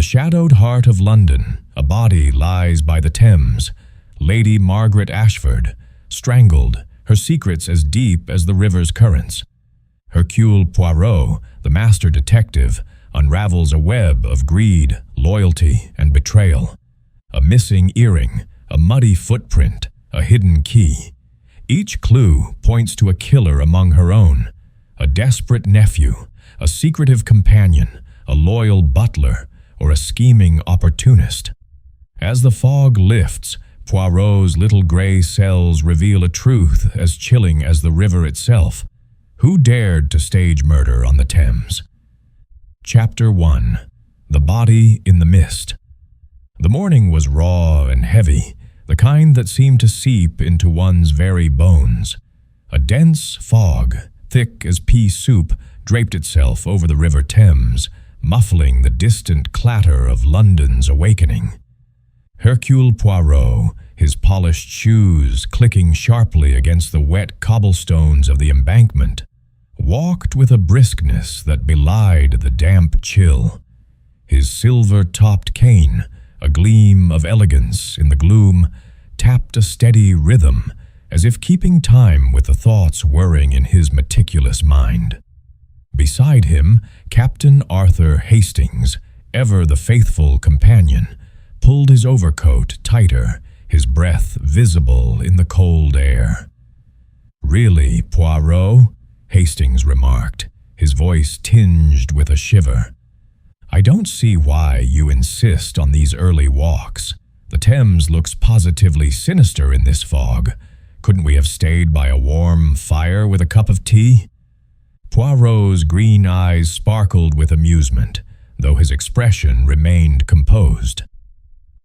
shadowed heart of London, a body lies by the Thames, Lady Margaret Ashford, strangled, her secrets as deep as the river's currents. Hercule Poirot, the master detective, unravels a web of greed, loyalty, and betrayal. A missing earring, a muddy footprint, a hidden key. Each clue points to a killer among her own, a desperate nephew, a secretive companion, a loyal butler, or a scheming opportunist. As the fog lifts, Poirot's little gray cells reveal a truth as chilling as the river itself. Who dared to stage murder on the Thames? Chapter 1. The Body in the Mist. The morning was raw and heavy, the kind that seemed to seep into one's very bones. A dense fog, thick as pea soup, draped itself over the River Thames, muffling the distant clatter of London's awakening. Hercule Poirot, his polished shoes clicking sharply against the wet cobblestones of the embankment, walked with a briskness that belied the damp chill. His silver-topped cane, a gleam of elegance in the gloom, tapped a steady rhythm, as if keeping time with the thoughts whirring in his meticulous mind. Beside him, Captain Arthur Hastings, ever the faithful companion, pulled his overcoat tighter, his breath visible in the cold air. "Really, Poirot," Hastings remarked, his voice tinged with a shiver. "I don't see why you insist on these early walks. The Thames looks positively sinister in this fog. Couldn't we have stayed by a warm fire with a cup of tea?" Poirot's green eyes sparkled with amusement, though his expression remained composed.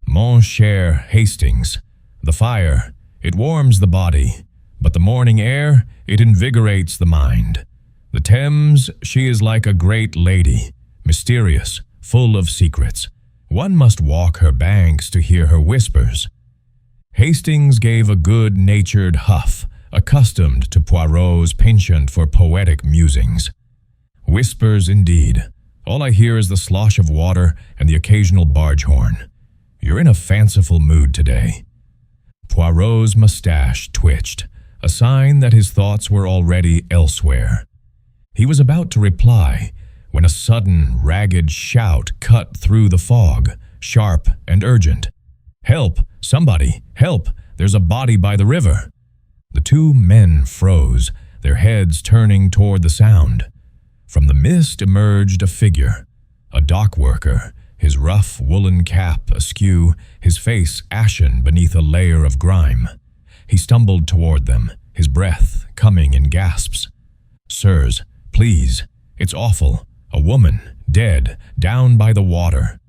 "Mon cher Hastings, the fire, it warms the body, but the morning air, it invigorates the mind. The Thames, she is like a great lady, mysterious, full of secrets. One must walk her banks to hear her whispers." Hastings gave a good-natured huff, accustomed to Poirot's penchant for poetic musings. "Whispers indeed. All I hear is the slosh of water and the occasional barge horn. You're in a fanciful mood today." Poirot's mustache twitched, a sign that his thoughts were already elsewhere. He was about to reply when a sudden, ragged shout cut through the fog, sharp and urgent. "Help! Somebody! Help! There's a body by the river!" The two men froze, their heads turning toward the sound. From the mist emerged a figure, a dock worker, his rough woolen cap askew, his face ashen beneath a layer of grime. He stumbled toward them, his breath coming in gasps. "Sirs, please, it's awful. A woman, dead, down by the water."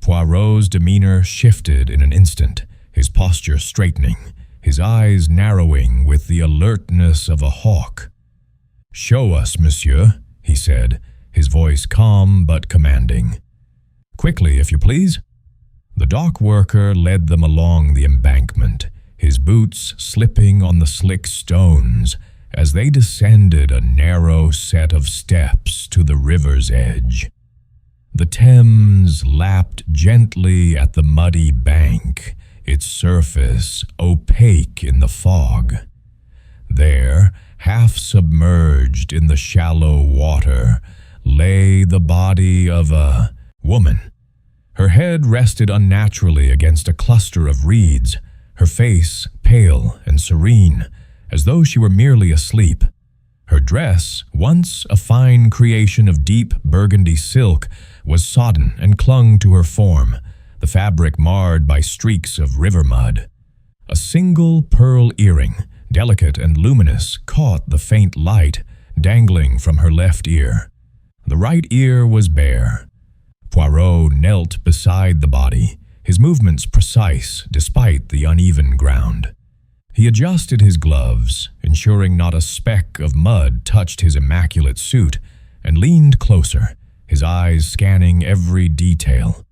Poirot's demeanor shifted in an instant, his posture straightening, his eyes narrowing with the alertness of a hawk. "Show us, monsieur," he said, his voice calm but commanding. "Quickly, if you please." The dock worker led them along the embankment, his boots slipping on the slick stones as they descended a narrow set of steps to the river's edge. The Thames lapped gently at the muddy bank, its surface opaque in the fog. There, half submerged in the shallow water, lay the body of a woman. Her head rested unnaturally against a cluster of reeds, her face pale and serene, as though she were merely asleep. Her dress, once a fine creation of deep burgundy silk, was sodden and clung to her form, the fabric marred by streaks of river mud. A single pearl earring, delicate and luminous, caught the faint light, dangling from her left ear. The right ear was bare. Poirot knelt beside the body, his movements precise despite the uneven ground. He adjusted his gloves, ensuring not a speck of mud touched his immaculate suit, and leaned closer, his eyes scanning every detail.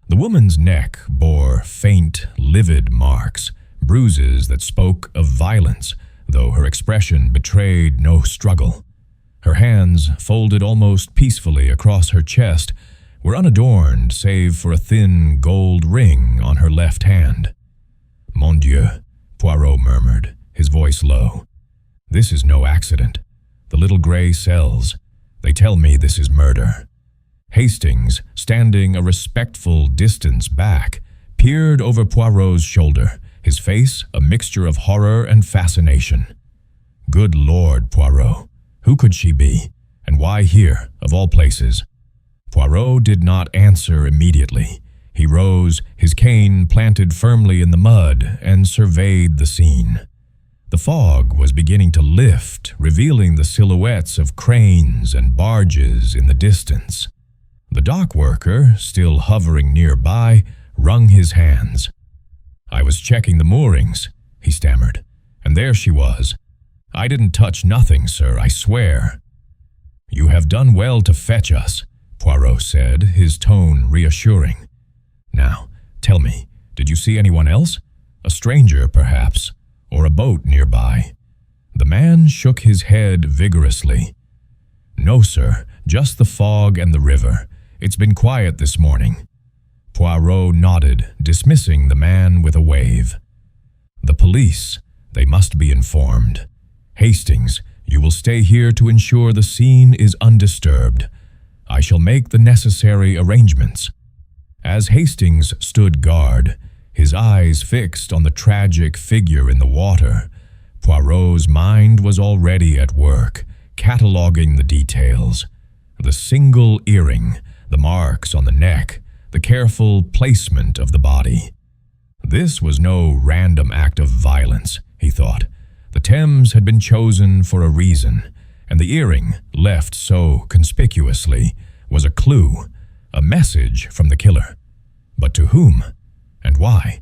The woman's neck bore faint, livid marks, bruises that spoke of violence, though her expression betrayed no struggle. Her hands folded almost peacefully across her chest were unadorned save for a thin gold ring on her left hand. "Mon Dieu," Poirot murmured, his voice low. "This is no accident. The little gray cells. They tell me this is murder." Hastings, standing a respectful distance back, peered over Poirot's shoulder, his face a mixture of horror and fascination. "Good Lord, Poirot, who could she be? And why here, of all places?" Poirot did not answer immediately. He rose, his cane planted firmly in the mud, and surveyed the scene. The fog was beginning to lift, revealing the silhouettes of cranes and barges in the distance. The dock worker, still hovering nearby, wrung his hands. "I was checking the moorings," he stammered, "and there she was. I didn't touch nothing, sir, I swear." "You have done well to fetch us," Poirot said, his tone reassuring. "Now, tell me, did you see anyone else? A stranger, perhaps, or a boat nearby?" The man shook his head vigorously. "No, sir, just the fog and the river. It's been quiet this morning." Poirot nodded, dismissing the man with a wave. "The police, they must be informed. Hastings, you will stay here to ensure the scene is undisturbed. I shall make the necessary arrangements." As Hastings stood guard, his eyes fixed on the tragic figure in the water, Poirot's mind was already at work, cataloguing the details. The single earring, the marks on the neck, the careful placement of the body. This was no random act of violence, he thought. The Thames had been chosen for a reason, and the earring, left so conspicuously, was a clue, a message from the killer. But to whom? And why?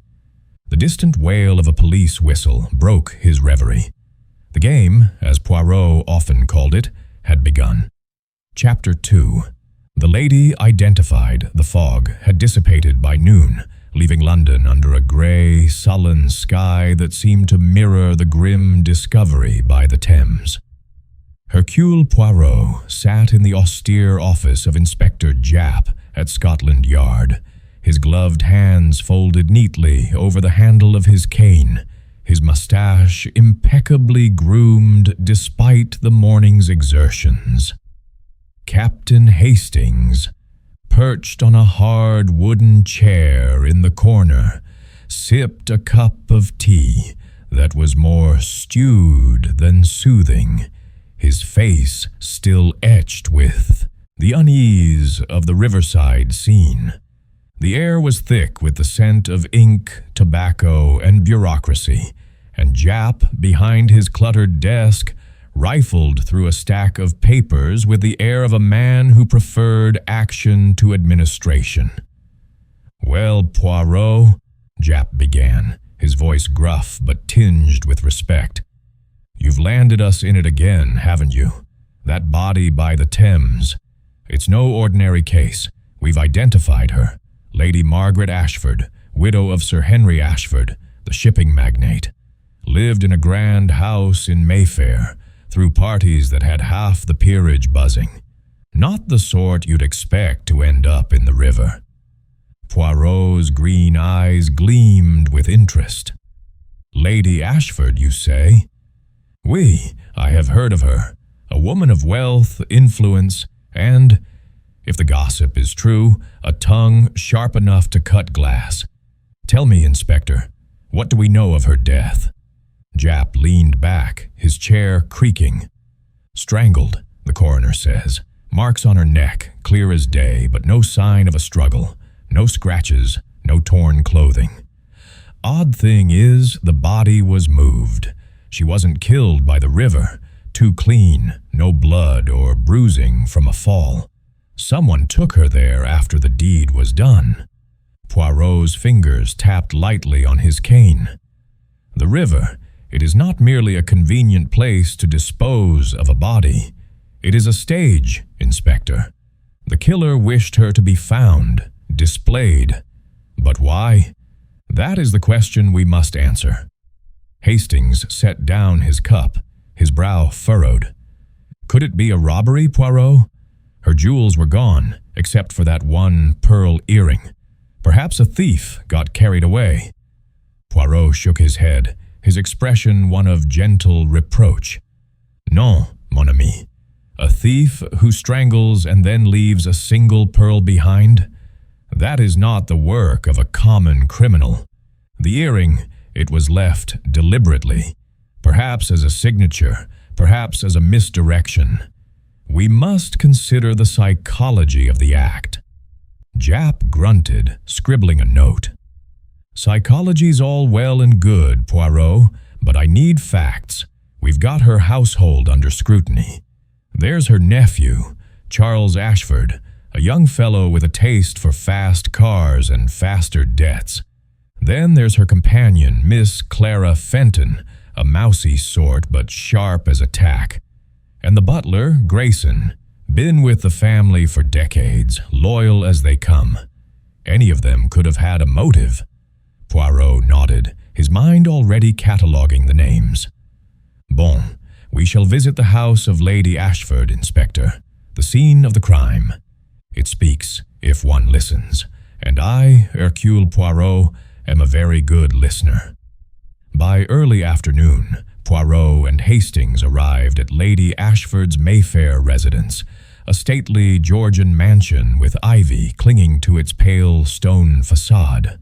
The distant wail of a police whistle broke his reverie. The game, as Poirot often called it, had begun. Chapter 2. The lady identified. The fog had dissipated by noon, leaving London under a grey, sullen sky that seemed to mirror the grim discovery by the Thames. Hercule Poirot sat in the austere office of Inspector Japp at Scotland Yard, his gloved hands folded neatly over the handle of his cane, his moustache impeccably groomed despite the morning's exertions. Captain Hastings, perched on a hard wooden chair in the corner, sipped a cup of tea that was more stewed than soothing, his face still etched with the unease of the riverside scene. The air was thick with the scent of ink, tobacco, and bureaucracy, and Japp, behind his cluttered desk, rifled through a stack of papers with the air of a man who preferred action to administration. "Well, Poirot," Japp began, his voice gruff but tinged with respect, "you've landed us in it again, haven't you? That body by the Thames. It's no ordinary case. We've identified her. Lady Margaret Ashford, widow of Sir Henry Ashford, the shipping magnate. Lived in a grand house in Mayfair, through parties that had half the peerage buzzing. Not the sort you'd expect to end up in the river." Poirot's green eyes gleamed with interest. "Lady Ashford, you say?" "Oui, I have heard of her. A woman of wealth, influence, and, if the gossip is true, a tongue sharp enough to cut glass. Tell me, Inspector, what do we know of her death?" Japp leaned back, his chair creaking. "Strangled, the coroner says. Marks on her neck, clear as day, but no sign of a struggle. No scratches, no torn clothing. Odd thing is, the body was moved. She wasn't killed by the river. Too clean, no blood or bruising from a fall. Someone took her there after the deed was done." Poirot's fingers tapped lightly on his cane. "The river, it is not merely a convenient place to dispose of a body. It is a stage, Inspector. The killer wished her to be found, displayed. But why? That is the question we must answer." Hastings set down his cup, his brow furrowed. "Could it be a robbery, Poirot? Her jewels were gone, except for that one pearl earring. Perhaps a thief got carried away. Poirot shook his head, his expression one of gentle reproach. Non, mon ami. A thief who strangles and then leaves a single pearl behind? That is not the work of a common criminal. The earring, it was left deliberately, perhaps as a signature, perhaps as a misdirection. We must consider the psychology of the act. Japp grunted, scribbling a note. Psychology's all well and good, Poirot, but I need facts. We've got her household under scrutiny. There's her nephew, Charles Ashford, a young fellow with a taste for fast cars and faster debts. Then there's her companion, Miss Clara Fenton, a mousy sort but sharp as a tack. And the butler, Grayson, been with the family for decades, loyal as they come. Any of them could have had a motive. Poirot nodded, his mind already cataloguing the names. Bon, we shall visit the house of Lady Ashford, Inspector, the scene of the crime. It speaks, if one listens, and I, Hercule Poirot, am a very good listener. By early afternoon, Poirot and Hastings arrived at Lady Ashford's Mayfair residence, a stately Georgian mansion with ivy clinging to its pale stone facade.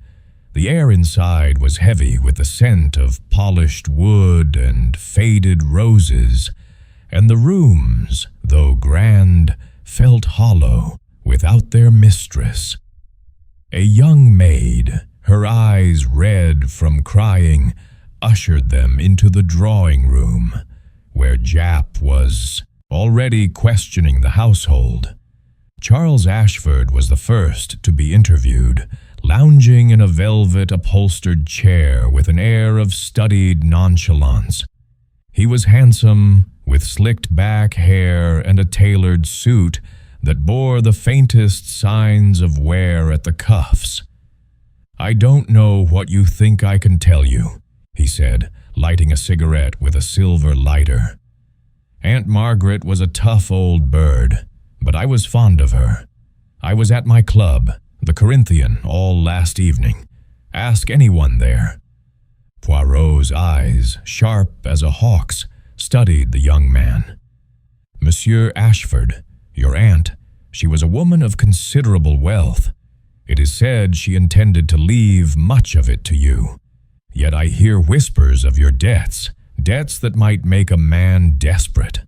The air inside was heavy with the scent of polished wood and faded roses, and the rooms, though grand, felt hollow without their mistress. A young maid, her eyes red from crying, ushered them into the drawing room, where Japp was already questioning the household. Charles Ashford was the first to be interviewed, lounging in a velvet-upholstered chair with an air of studied nonchalance. He was handsome, with slicked-back hair and a tailored suit that bore the faintest signs of wear at the cuffs. "I don't know what you think I can tell you," he said, lighting a cigarette with a silver lighter. "Aunt Margaret was a tough old bird, but I was fond of her. I was at my club, the Corinthian, all last evening. Ask anyone there." Poirot's eyes, sharp as a hawk's, studied the young man. "Monsieur Ashford, your aunt, she was a woman of considerable wealth. It is said she intended to leave much of it to you. Yet I hear whispers of your debts, debts that might make a man desperate."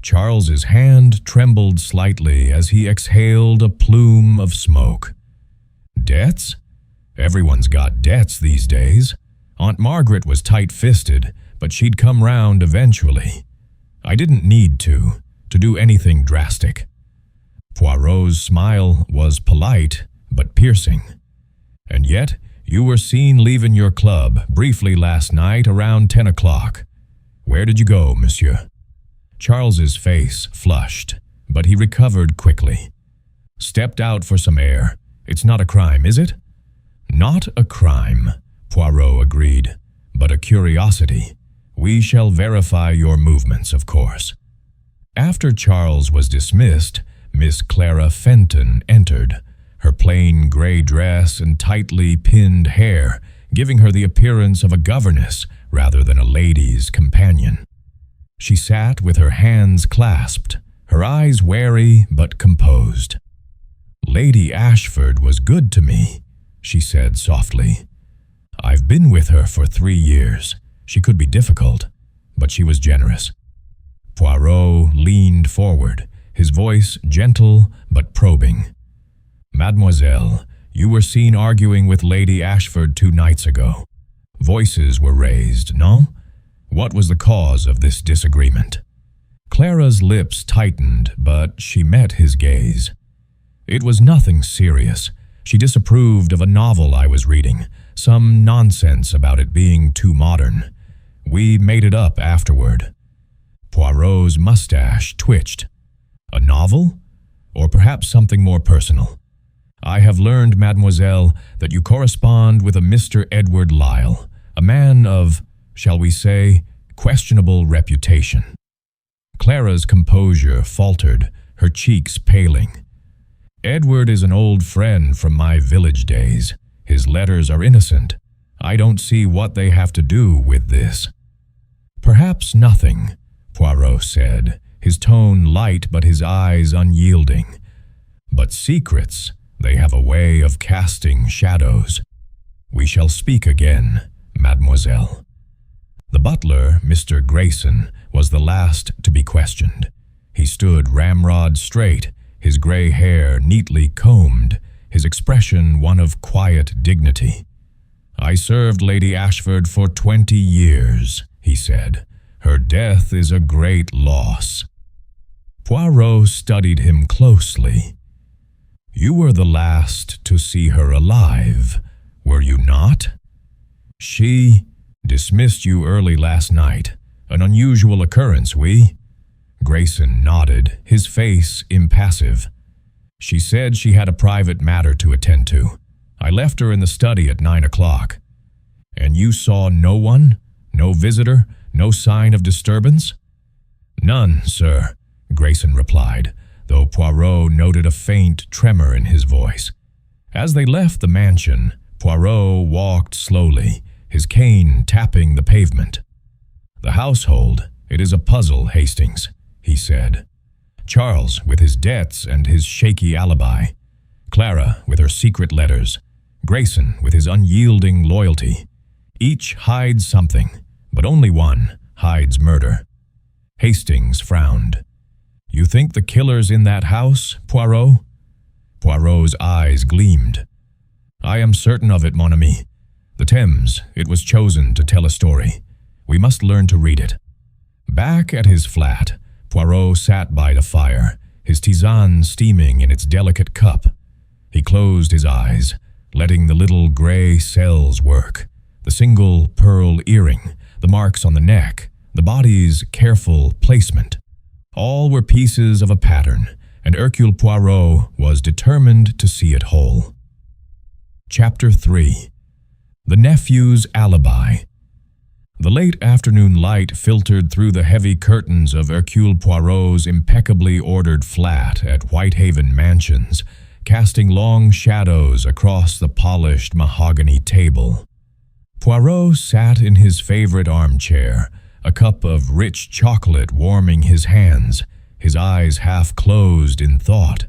Charles's hand trembled slightly as he exhaled a plume of smoke. "Debts? Everyone's got debts these days. Aunt Margaret was tight-fisted, but she'd come round eventually. I didn't need to do anything drastic." Poirot's smile was polite but piercing. "And yet, you were seen leaving your club briefly last night around 10 o'clock. Where did you go, monsieur?" Charles's face flushed, but he recovered quickly. "Stepped out for some air. It's not a crime, is it?" "Not a crime," Poirot agreed, "but a curiosity. We shall verify your movements, of course." After Charles was dismissed, Miss Clara Fenton entered, her plain gray dress and tightly pinned hair giving her the appearance of a governess rather than a lady's companion. She sat with her hands clasped, her eyes wary but composed. "Lady Ashford was good to me," she said softly. "I've been with her for 3 years. She could be difficult, but she was generous." Poirot leaned forward, his voice gentle but probing. "Mademoiselle, you were seen arguing with Lady Ashford 2 nights ago. Voices were raised, no? What was the cause of this disagreement?" Clara's lips tightened, but she met his gaze. "It was nothing serious. She disapproved of a novel I was reading, some nonsense about it being too modern. We made it up afterward." Poirot's mustache twitched. "A novel? Or perhaps something more personal? I have learned, mademoiselle, that you correspond with a Mr. Edward Lyle, a man of, shall we say, questionable reputation." Clara's composure faltered, her cheeks paling. Edward is an old friend from my village days. His letters are innocent. I don't see what they have to do with this." "Perhaps nothing," Poirot said, his tone light but his eyes unyielding. "But secrets, they have a way of casting shadows. We shall speak again, mademoiselle." The butler, Mr. Grayson, was the last to be questioned. He stood ramrod straight, his gray hair neatly combed, his expression one of quiet dignity. "I served Lady Ashford for 20 years, he said. "Her death is a great loss." Poirot studied him closely. "You were the last to see her alive, were you not?" "She dismissed you early last night. An unusual occurrence, oui?" Grayson nodded, his face impassive. "She said she had a private matter to attend to. I left her in the study at 9 o'clock. "And you saw no one? No visitor? No sign of disturbance?" "None, sir," Grayson replied, though Poirot noted a faint tremor in his voice. As they left the mansion, Poirot walked slowly, his cane tapping the pavement. "The household, it is a puzzle, Hastings," he said. "Charles with his debts and his shaky alibi. Clara with her secret letters. Grayson with his unyielding loyalty. Each hides something, but only one hides murder." Hastings frowned. "You think the killer's in that house, Poirot?" Poirot's eyes gleamed. "I am certain of it, mon ami. The Thames, it was chosen to tell a story. We must learn to read it." Back at his flat, Poirot sat by the fire, his tisane steaming in its delicate cup. He closed his eyes, letting the little gray cells work. The single pearl earring, the marks on the neck, the body's careful placement. All were pieces of a pattern, and Hercule Poirot was determined to see it whole. Chapter 3. The Nephew's Alibi. The late afternoon light filtered through the heavy curtains of Hercule Poirot's impeccably ordered flat at Whitehaven Mansions, casting long shadows across the polished mahogany table. Poirot sat in his favorite armchair, a cup of rich chocolate warming his hands, his eyes half closed in thought.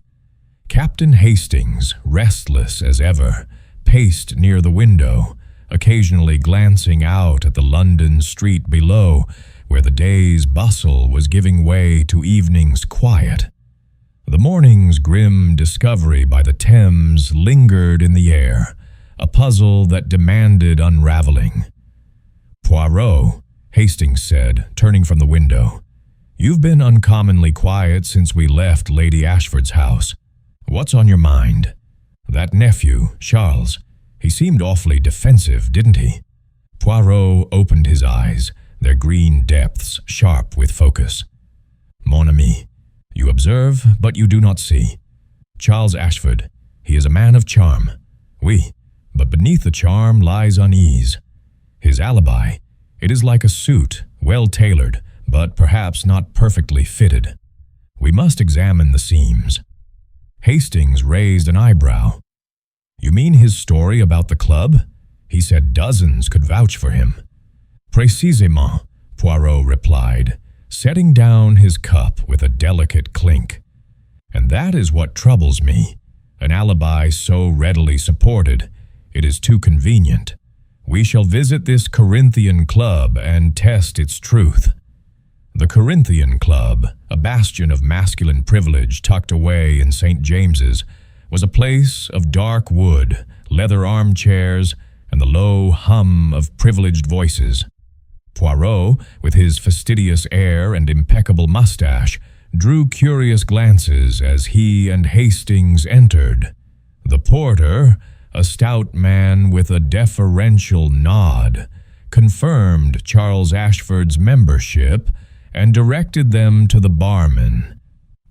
Captain Hastings, restless as ever, paced near the window, occasionally glancing out at the London street below, where the day's bustle was giving way to evening's quiet. The morning's grim discovery by the Thames lingered in the air, a puzzle that demanded unraveling. "Poirot," Hastings said, turning from the window, "you've been uncommonly quiet since we left Lady Ashford's house. What's on your mind? That nephew, Charles, he seemed awfully defensive, didn't he?" Poirot opened his eyes, their green depths sharp with focus. "Mon ami, you observe, but you do not see. Charles Ashford, he is a man of charm. Oui, but beneath the charm lies unease. His alibi, it is like a suit, well tailored, but perhaps not perfectly fitted. We must examine the seams." Hastings raised an eyebrow. "You mean his story about the club? He said dozens could vouch for him." "Précisément," Poirot replied, setting down his cup with a delicate clink. "And that is what troubles me. An alibi so readily supported, it is too convenient. We shall visit this Corinthian club and test its truth." The Corinthian Club, a bastion of masculine privilege tucked away in St. James's, was a place of dark wood, leather armchairs, and the low hum of privileged voices. Poirot, with his fastidious air and impeccable mustache, drew curious glances as he and Hastings entered. The porter, a stout man with a deferential nod, confirmed Charles Ashford's membership and directed them to the barman,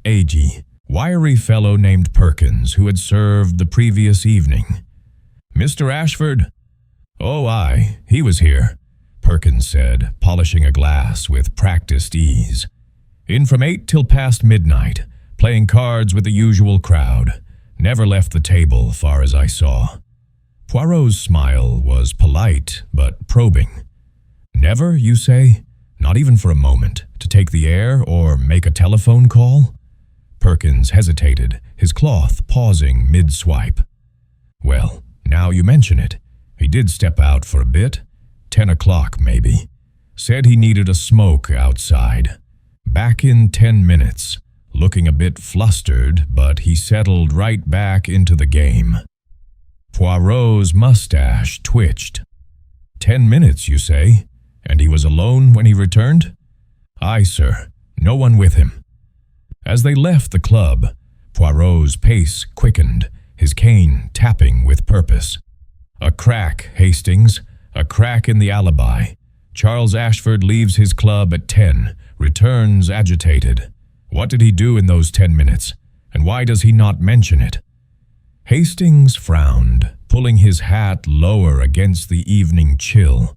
Agee, wiry fellow named Perkins, who had served the previous evening. "Mr. Ashford?" "Oh, aye, he was here," Perkins said, polishing a glass with practiced ease. "In from 8 till past midnight, playing cards with the usual crowd. Never left the table, far as I saw. Poirot's smile was polite but probing. Never, you say? Not even for a moment, to take the air or make a telephone call? Perkins hesitated, his cloth pausing mid-swipe. Well, now you mention it, he did step out for a bit. 10 o'clock, maybe. Said he needed a smoke outside. Back in 10 minutes, looking a bit flustered, but he settled right back into the game. Poirot's mustache twitched. 10 minutes, you say? And he was alone when he returned? Aye, sir. No one with him. As they left the club, Poirot's pace quickened, his cane tapping with purpose. A crack, Hastings. A crack in the alibi. Charles Ashford leaves his club at 10, returns agitated. What did he do in those 10 minutes? And why does he not mention it? Hastings frowned, pulling his hat lower against the evening chill.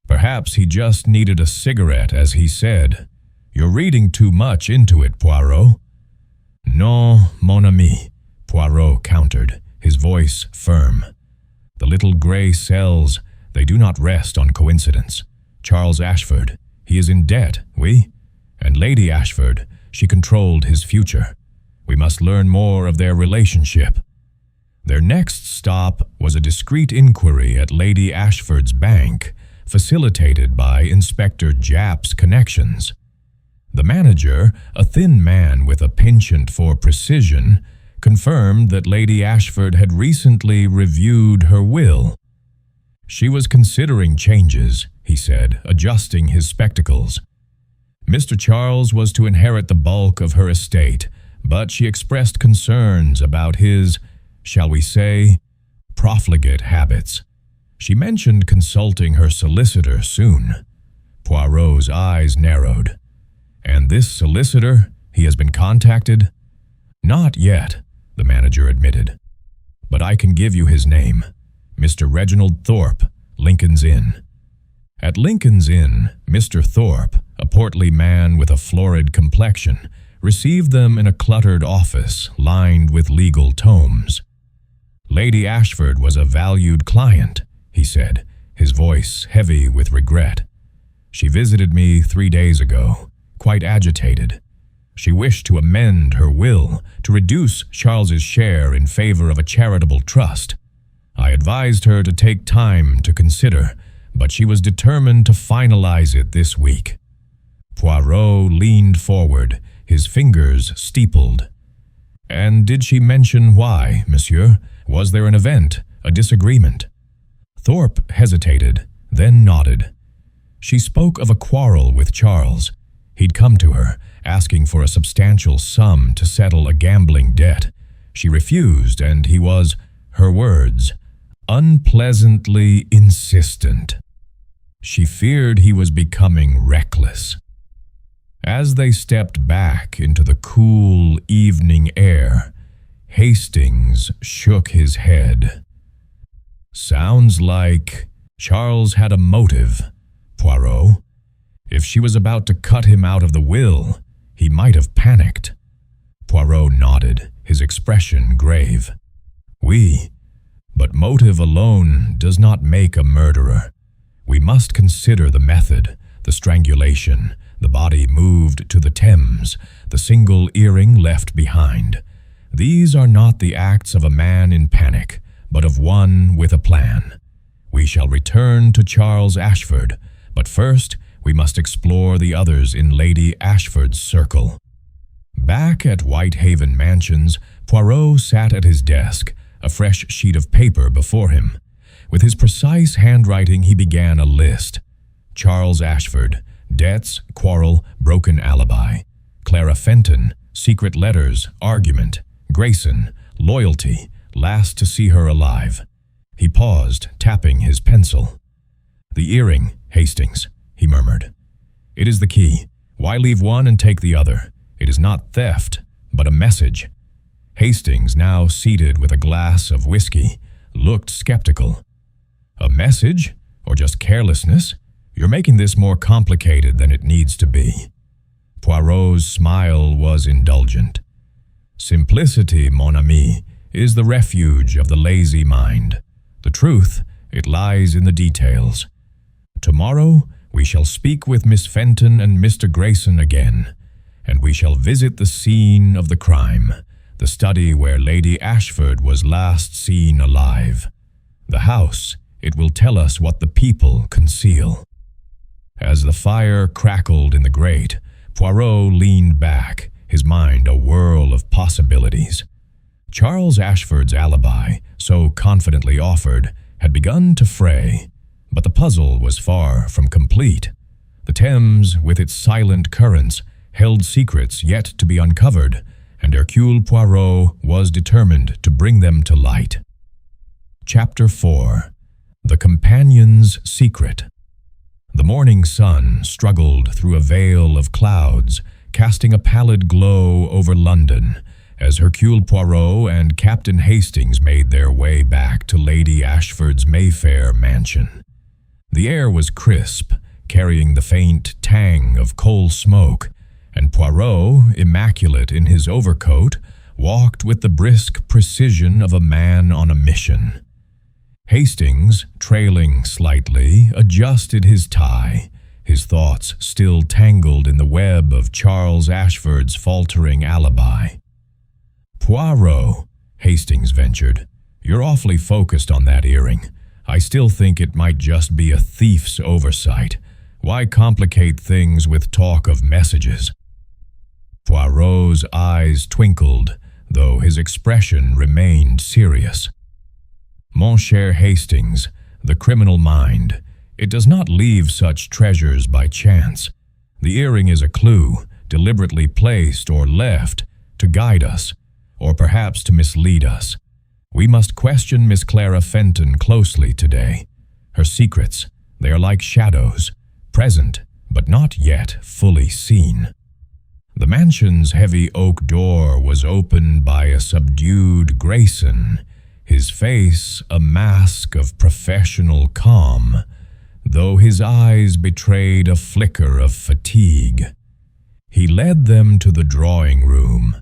Perhaps he just needed a cigarette, as he said. You're reading too much into it, Poirot. Non, mon ami, Poirot countered, his voice firm. The little grey cells, they do not rest on coincidence. Charles Ashford, he is in debt, oui? And Lady Ashford, she controlled his future. We must learn more of their relationship. Their next stop was a discreet inquiry at Lady Ashford's bank, facilitated by Inspector Japp's connections. The manager, a thin man with a penchant for precision, confirmed that Lady Ashford had recently reviewed her will. She was considering changes, he said, adjusting his spectacles. Mr. Charles was to inherit the bulk of her estate, but she expressed concerns about his, shall we say, profligate habits. She mentioned consulting her solicitor soon. Poirot's eyes narrowed. And this solicitor, he has been contacted? Not yet, the manager admitted. But I can give you his name. Mr. Reginald Thorpe, Lincoln's Inn. At Lincoln's Inn, Mr. Thorpe, a portly man with a florid complexion, received them in a cluttered office lined with legal tomes. Lady Ashford was a valued client, he said, his voice heavy with regret. She visited me 3 days ago, quite agitated. She wished to amend her will to reduce Charles's share in favor of a charitable trust. I advised her to take time to consider, but she was determined to finalize it this week. Poirot leaned forward, his fingers steepled. And did she mention why, monsieur? Was there an event, a disagreement? Thorpe hesitated, then nodded. She spoke of a quarrel with Charles. He'd come to her, asking for a substantial sum to settle a gambling debt. She refused, and he was, her words, unpleasantly insistent. She feared he was becoming reckless. As they stepped back into the cool evening air, Hastings shook his head. Sounds like Charles had a motive, Poirot. If she was about to cut him out of the will, he might have panicked. Poirot nodded, his expression grave. Oui, but motive alone does not make a murderer. We must consider the method, the strangulation, the body moved to the Thames, the single earring left behind. These are not the acts of a man in panic, but of one with a plan. We shall return to Charles Ashford, but first we must explore the others in Lady Ashford's circle. Back at Whitehaven Mansions, Poirot sat at his desk, a fresh sheet of paper before him. With his precise handwriting, he began a list. Charles Ashford, debts, quarrel, broken alibi. Clara Fenton, secret letters, argument. Grayson, loyalty, last to see her alive. He paused, tapping his pencil. The earring, Hastings, he murmured. It is the key. Why leave one and take the other? It is not theft, but a message. Hastings, now seated with a glass of whiskey, looked skeptical. A message? Or just carelessness? You're making this more complicated than it needs to be. Poirot's smile was indulgent. Simplicity, mon ami, is the refuge of the lazy mind. The truth, it lies in the details. Tomorrow, we shall speak with Miss Fenton and Mr. Grayson again, and we shall visit the scene of the crime, the study where Lady Ashford was last seen alive. The house, it will tell us what the people conceal. As the fire crackled in the grate, Poirot leaned back, his mind a whirl of possibilities. Charles Ashford's alibi, so confidently offered, had begun to fray, but the puzzle was far from complete. The Thames, with its silent currents, held secrets yet to be uncovered, and Hercule Poirot was determined to bring them to light. Chapter 4. The Companion's Secret. The morning sun struggled through a veil of clouds, casting a pallid glow over London, as Hercule Poirot and Captain Hastings made their way back to Lady Ashford's Mayfair mansion. The air was crisp, carrying the faint tang of coal smoke, and Poirot, immaculate in his overcoat, walked with the brisk precision of a man on a mission. Hastings, trailing slightly, adjusted his tie, his thoughts still tangled in the web of Charles Ashford's faltering alibi. "Poirot," Hastings ventured, "you're awfully focused on that earring. I still think it might just be a thief's oversight. Why complicate things with talk of messages?" Poirot's eyes twinkled, though his expression remained serious. "Mon cher Hastings, the criminal mind, it does not leave such treasures by chance. The earring is a clue, deliberately placed or left, to guide us, or perhaps to mislead us. We must question Miss Clara Fenton closely today. Her secrets, they are like shadows, present, but not yet fully seen." The mansion's heavy oak door was opened by a subdued Grayson, his face a mask of professional calm, though his eyes betrayed a flicker of fatigue. He led them to the drawing-room,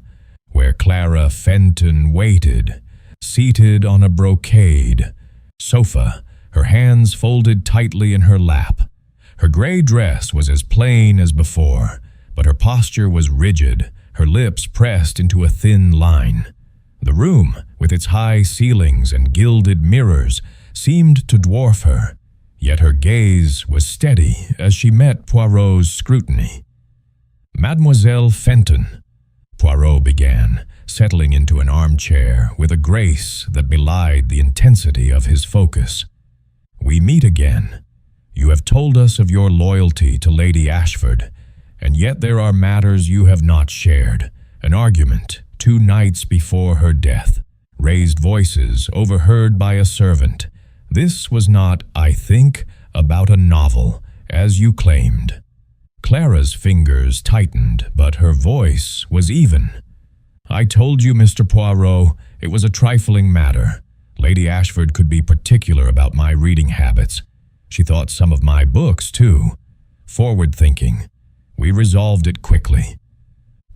where Clara Fenton waited, seated on a brocade sofa, her hands folded tightly in her lap. Her gray dress was as plain as before, but her posture was rigid, her lips pressed into a thin line. The room, with its high ceilings and gilded mirrors, seemed to dwarf her, yet her gaze was steady as she met Poirot's scrutiny. "Mademoiselle Fenton," Poirot began, settling into an armchair with a grace that belied the intensity of his focus. "We meet again. You have told us of your loyalty to Lady Ashford, and yet there are matters you have not shared. An argument 2 nights before her death, raised voices overheard by a servant. This was not, I think, about a novel, as you claimed." Clara's fingers tightened, but her voice was even. "I told you, Mr. Poirot, it was a trifling matter. Lady Ashford could be particular about my reading habits. She thought some of my books, too. Forward-thinking. We resolved it quickly."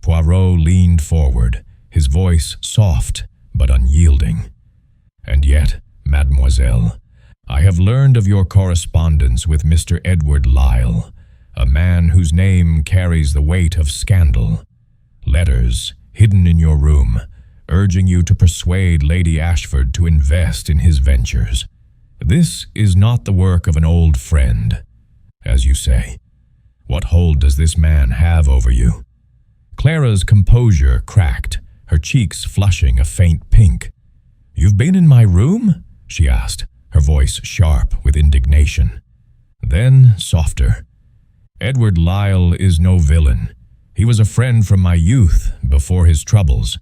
Poirot leaned forward, his voice soft but unyielding. "And yet, mademoiselle, I have learned of your correspondence with Mr. Edward Lyle, a man whose name carries the weight of scandal. Letters, hidden in your room, urging you to persuade Lady Ashford to invest in his ventures. This is not the work of an old friend, as you say. What hold does this man have over you?" Clara's composure cracked, her cheeks flushing a faint pink. "You've been in my room?" she asked, her voice sharp with indignation. Then, softer. "Edward Lyle is no villain. He was a friend from my youth, before his troubles.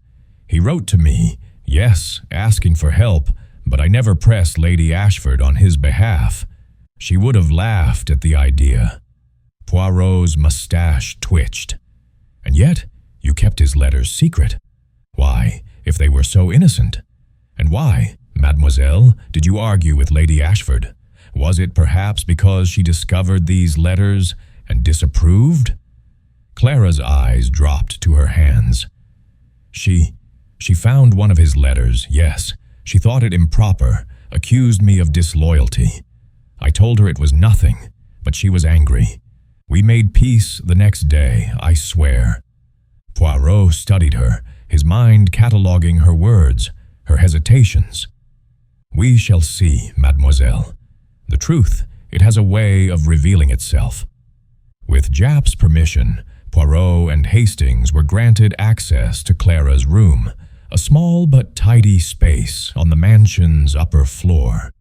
He wrote to me, yes, asking for help, but I never pressed Lady Ashford on his behalf. She would have laughed at the idea." Poirot's mustache twitched. "And yet, you kept his letters secret. Why, if they were so innocent? And why, mademoiselle, did you argue with Lady Ashford? Was it perhaps because she discovered these letters and disapproved?" Clara's eyes dropped to her hands. She She found one of his letters, yes. She thought it improper, accused me of disloyalty. I told her it was nothing, but she was angry. We made peace the next day, I swear. Poirot studied her, his mind cataloguing her words, her hesitations. We shall see, mademoiselle. The truth, it has a way of revealing itself. With Japp's permission, Poirot and Hastings were granted access to Clara's room, a small but tidy space on the mansion's upper floor.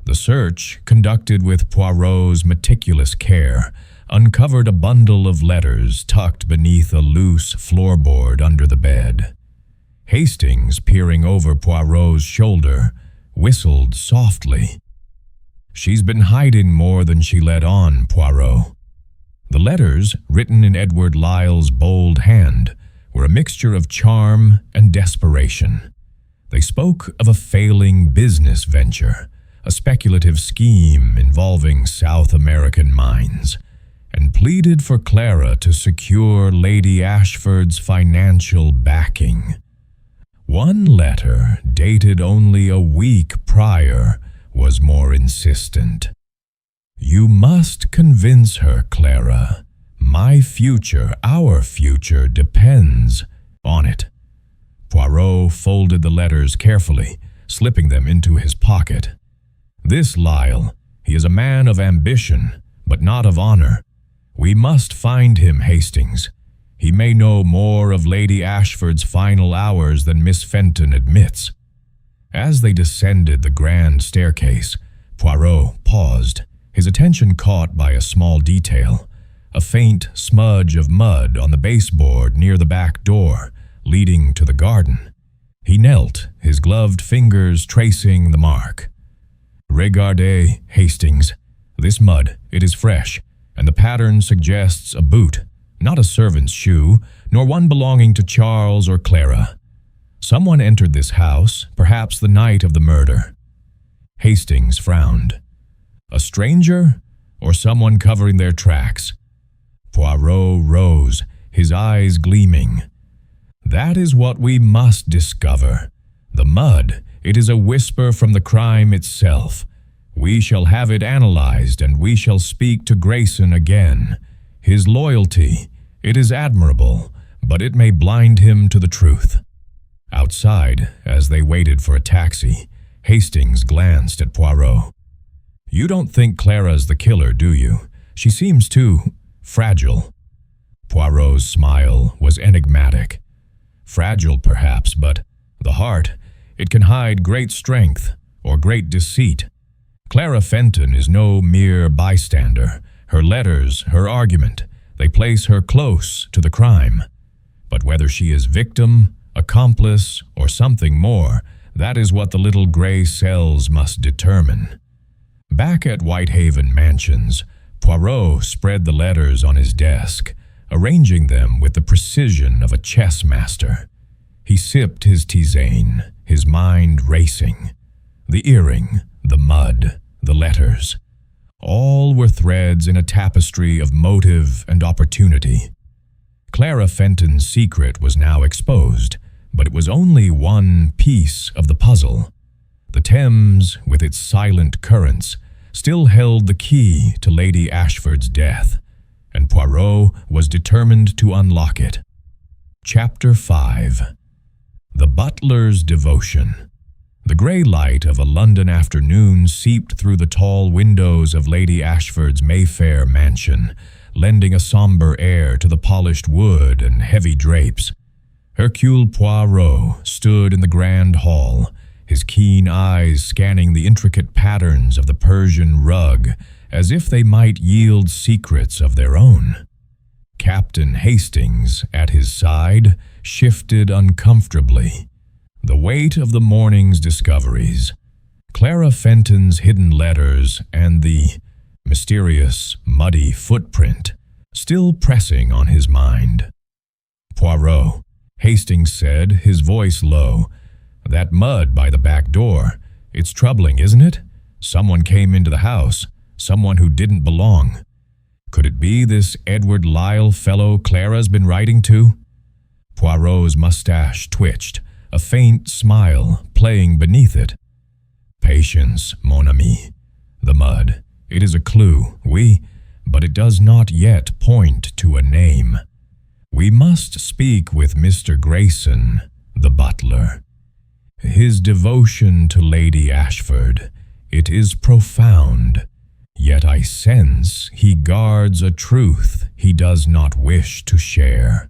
The search, conducted with Poirot's meticulous care, uncovered a bundle of letters tucked beneath a loose floorboard under the bed. Hastings, peering over Poirot's shoulder, whistled softly. "She's been hiding more than she let on, Poirot." The letters, written in Edward Lyle's bold hand, were a mixture of charm and desperation. They spoke of a failing business venture, a speculative scheme involving South American mines, and pleaded for Clara to secure Lady Ashford's financial backing. One letter, dated only a week prior, was more insistent. "You must convince her, Clara. My future, our future, depends on it." Poirot folded the letters carefully, slipping them into his pocket. "This Lyle, he is a man of ambition, but not of honor. We must find him, Hastings. He may know more of Lady Ashford's final hours than Miss Fenton admits." As they descended the grand staircase, Poirot paused, his attention caught by a small detail, a faint smudge of mud on the baseboard near the back door, leading to the garden. He knelt, his gloved fingers tracing the mark. "Regardez, Hastings. This mud, it is fresh, and the pattern suggests a boot, not a servant's shoe, nor one belonging to Charles or Clara. Someone entered this house, perhaps the night of the murder." Hastings frowned. "A stranger, or someone covering their tracks?" Poirot rose, his eyes gleaming. "That is what we must discover. The mud, it is a whisper from the crime itself. We shall have it analyzed, and we shall speak to Grayson again. His loyalty, it is admirable, but it may blind him to the truth." Outside, as they waited for a taxi, Hastings glanced at Poirot. "You don't think Clara's the killer, do you? She seems too fragile." Poirot's smile was enigmatic. "Fragile, perhaps, but the heart, it can hide great strength or great deceit. Clara Fenton is no mere bystander. Her letters, her argument, they place her close to the crime. But whether she is victim, accomplice, or something more, that is what the little gray cells must determine." Back at Whitehaven Mansions, Poirot spread the letters on his desk, arranging them with the precision of a chess master. He sipped his tisane, his mind racing. The earring, the mud, the letters, all were threads in a tapestry of motive and opportunity. Clara Fenton's secret was now exposed, but it was only one piece of the puzzle. The Thames, with its silent currents, still held the key to Lady Ashford's death, and Poirot was determined to unlock it. Chapter 5. The Butler's Devotion. The grey light of a London afternoon seeped through the tall windows of Lady Ashford's Mayfair mansion, lending a sombre air to the polished wood and heavy drapes. Hercule Poirot stood in the grand hall, his keen eyes scanning the intricate patterns of the Persian rug as if they might yield secrets of their own. Captain Hastings, at his side, shifted uncomfortably. The weight of the morning's discoveries, Clara Fenton's hidden letters, and the mysterious, muddy footprint still pressing on his mind. "Poirot," Hastings said, his voice low, "that mud by the back door, it's troubling, isn't it? Someone came into the house, someone who didn't belong. Could it be this Edward Lyle fellow Clara's been writing to?" Poirot's mustache twitched, a faint smile playing beneath it. Patience, mon ami. The mud. It is a clue, but it does not yet point to a name. We must speak with Mr. Grayson, the butler. His devotion to Lady Ashford, it is profound, yet I sense he guards a truth he does not wish to share.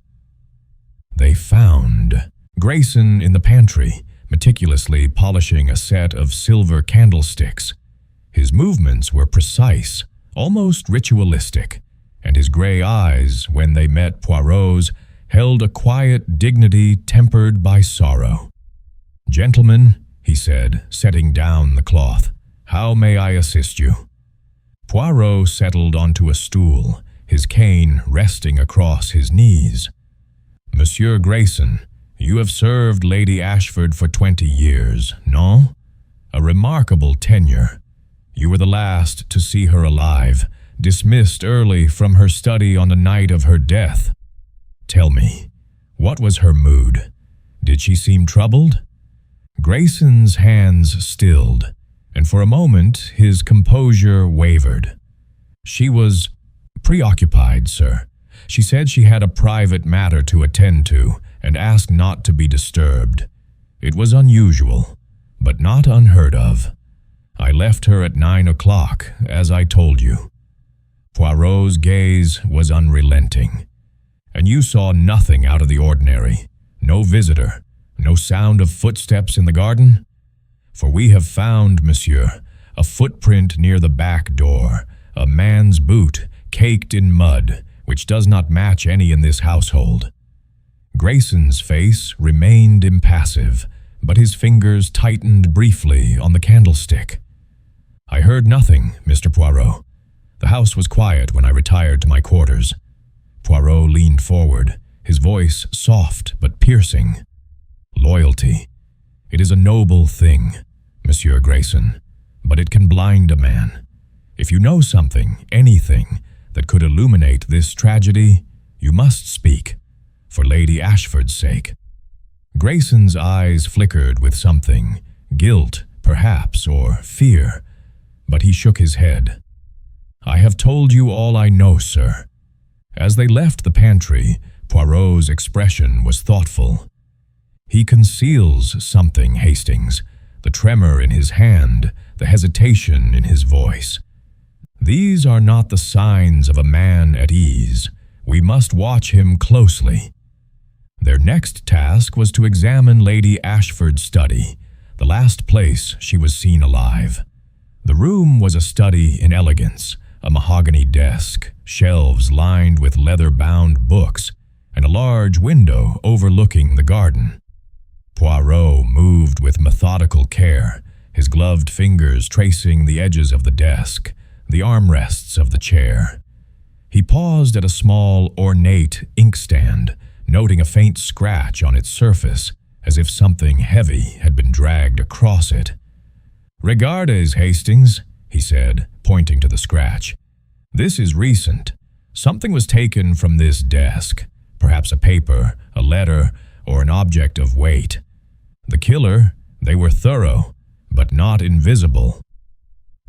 They found Grayson in the pantry, meticulously polishing a set of silver candlesticks. His movements were precise, almost ritualistic, and his gray eyes, when they met Poirot's, held a quiet dignity tempered by sorrow. "Gentlemen," he said, setting down the cloth, "how may I assist you?" Poirot settled onto a stool, his cane resting across his knees. "Monsieur Grayson, you have served Lady Ashford for 20 years, no? A remarkable tenure. You were the last to see her alive, dismissed early from her study on the night of her death. Tell me, what was her mood? Did she seem troubled?" Grayson's hands stilled, and for a moment his composure wavered. "She was preoccupied, sir. She said she had a private matter to attend to and asked not to be disturbed. It was unusual, but not unheard of. I left her at 9 o'clock, as I told you." Poirot's gaze was unrelenting. "And you saw nothing out of the ordinary? No visitor? No sound of footsteps in the garden? For we have found, monsieur, a footprint near the back door, a man's boot, caked in mud, which does not match any in this household." Grayson's face remained impassive, but his fingers tightened briefly on the candlestick. "I heard nothing, Mr. Poirot. The house was quiet when I retired to my quarters." Poirot leaned forward, his voice soft but piercing. "Loyalty. It is a noble thing, Monsieur Grayson, but it can blind a man. If you know something, anything, that could illuminate this tragedy, you must speak, for Lady Ashford's sake." Grayson's eyes flickered with something, guilt, perhaps, or fear, but he shook his head. "I have told you all I know, sir." As they left the pantry, Poirot's expression was thoughtful. "He conceals something, Hastings, the tremor in his hand, the hesitation in his voice. These are not the signs of a man at ease. We must watch him closely." Their next task was to examine Lady Ashford's study, the last place she was seen alive. The room was a study in elegance, a mahogany desk, shelves lined with leather-bound books, and a large window overlooking the garden. Poirot moved with methodical care, his gloved fingers tracing the edges of the desk, the armrests of the chair. He paused at a small, ornate inkstand, noting a faint scratch on its surface, as if something heavy had been dragged across it. "Regardes, Hastings," he said, pointing to the scratch. "This is recent. Something was taken from this desk, perhaps a paper, a letter, or an object of weight. The killer, they were thorough, but not invisible."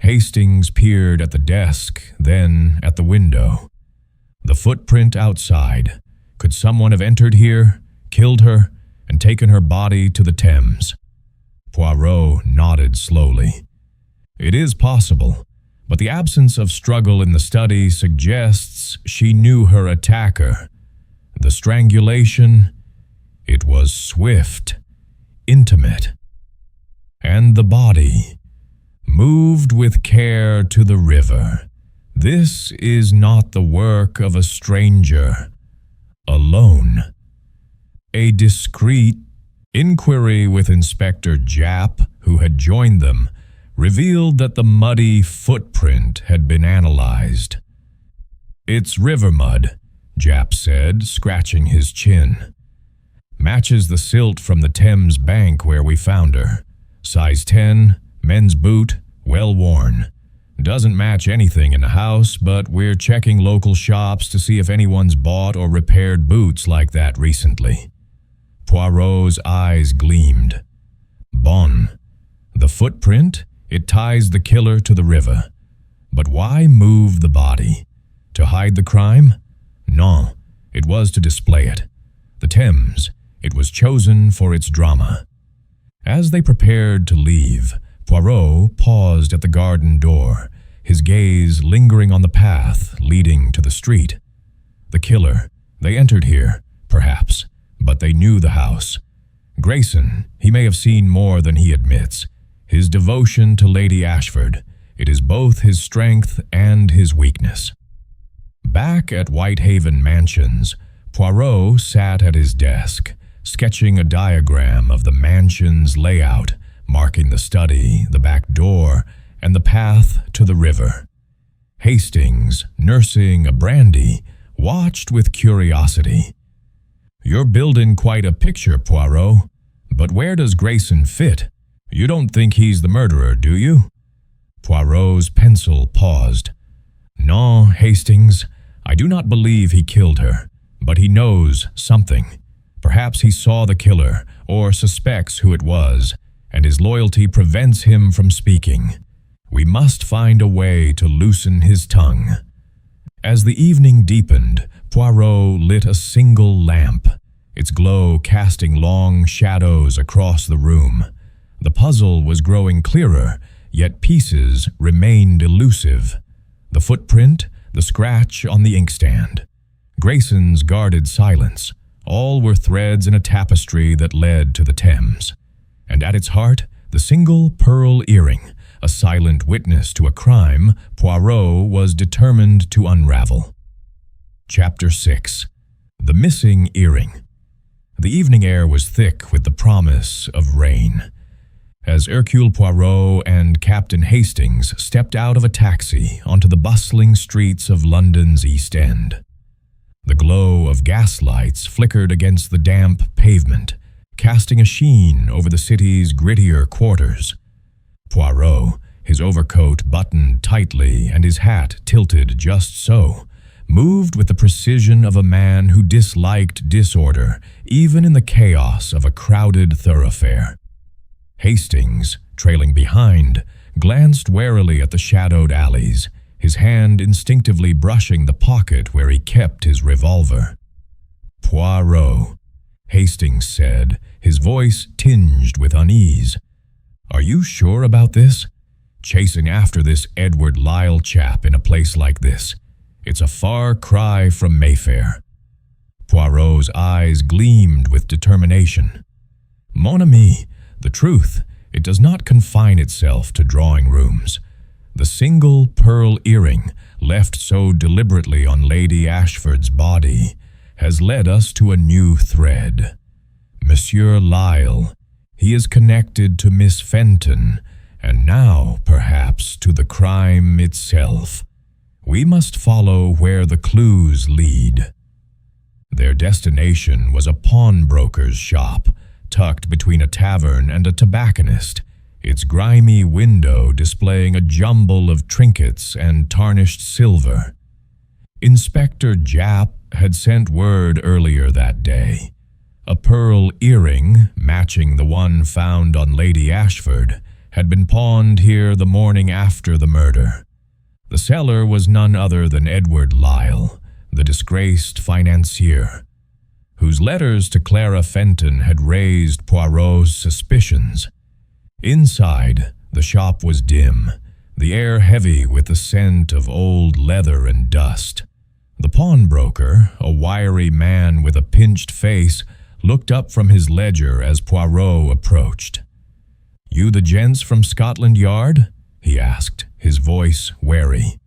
Hastings peered at the desk, then at the window. The footprint outside. Could someone have entered here, killed her, and taken her body to the Thames? Poirot nodded slowly. "It is possible, but the absence of struggle in the study suggests she knew her attacker. The strangulation, it was swift, intimate. And the body, moved with care to the river. This is not the work of a stranger, alone." A discreet inquiry with Inspector Japp, who had joined them, revealed that the muddy footprint had been analyzed. "It's river mud," Japp said, scratching his chin. "Matches the silt from the Thames bank where we found her. Size 10, men's boot, well worn. Doesn't match anything in the house, but we're checking local shops to see if anyone's bought or repaired boots like that recently." Poirot's eyes gleamed. Bon. The footprint? It ties the killer to the river. But why move the body? To hide the crime? No, it was to display it. The Thames. It was chosen for its drama. As they prepared to leave, Poirot paused at the garden door, his gaze lingering on the path leading to the street. The killer. They entered here, perhaps, but they knew the house. Grayson, he may have seen more than he admits. His devotion to Lady Ashford, it is both his strength and his weakness. Back at Whitehaven Mansions, Poirot sat at his desk, sketching a diagram of the mansion's layout, marking the study, the back door, and the path to the river. Hastings, nursing a brandy, watched with curiosity. "You're building quite a picture, Poirot. But where does Grayson fit? You don't think he's the murderer, do you?" Poirot's pencil paused. "No, Hastings, I do not believe he killed her, but he knows something. Perhaps he saw the killer, or suspects who it was, and his loyalty prevents him from speaking. We must find a way to loosen his tongue." As the evening deepened, Poirot lit a single lamp, its glow casting long shadows across the room. The puzzle was growing clearer, yet pieces remained elusive. The footprint, the scratch on the inkstand. Grayson's guarded silence. All were threads in a tapestry that led to the Thames. And at its heart, the single pearl earring, a silent witness to a crime Poirot was determined to unravel. Chapter 6. The Missing Earring. The evening air was thick with the promise of rain. As Hercule Poirot and Captain Hastings stepped out of a taxi onto the bustling streets of London's East End. The glow of gaslights flickered against the damp pavement, casting a sheen over the city's grittier quarters. Poirot, his overcoat buttoned tightly and his hat tilted just so, moved with the precision of a man who disliked disorder, even in the chaos of a crowded thoroughfare. Hastings, trailing behind, glanced warily at the shadowed alleys, his hand instinctively brushing the pocket where he kept his revolver. "Poirot," Hastings said, his voice tinged with unease. "Are you sure about this? Chasing after this Edward Lyle chap in a place like this. It's a far cry from Mayfair." Poirot's eyes gleamed with determination. "Mon ami, the truth, it does not confine itself to drawing rooms. The single pearl earring, left so deliberately on Lady Ashford's body, has led us to a new thread. Monsieur Lyle, he is connected to Miss Fenton, and now, perhaps, to the crime itself. We must follow where the clues lead." Their destination was a pawnbroker's shop, tucked between a tavern and a tobacconist, its grimy window displaying a jumble of trinkets and tarnished silver. Inspector Japp had sent word earlier that day. A pearl earring, matching the one found on Lady Ashford, had been pawned here the morning after the murder. The seller was none other than Edward Lyle, the disgraced financier, whose letters to Clara Fenton had raised Poirot's suspicions. Inside, the shop was dim, the air heavy with the scent of old leather and dust. The pawnbroker, a wiry man with a pinched face, looked up from his ledger as Poirot approached. "You the gents from Scotland Yard?" he asked, his voice wary.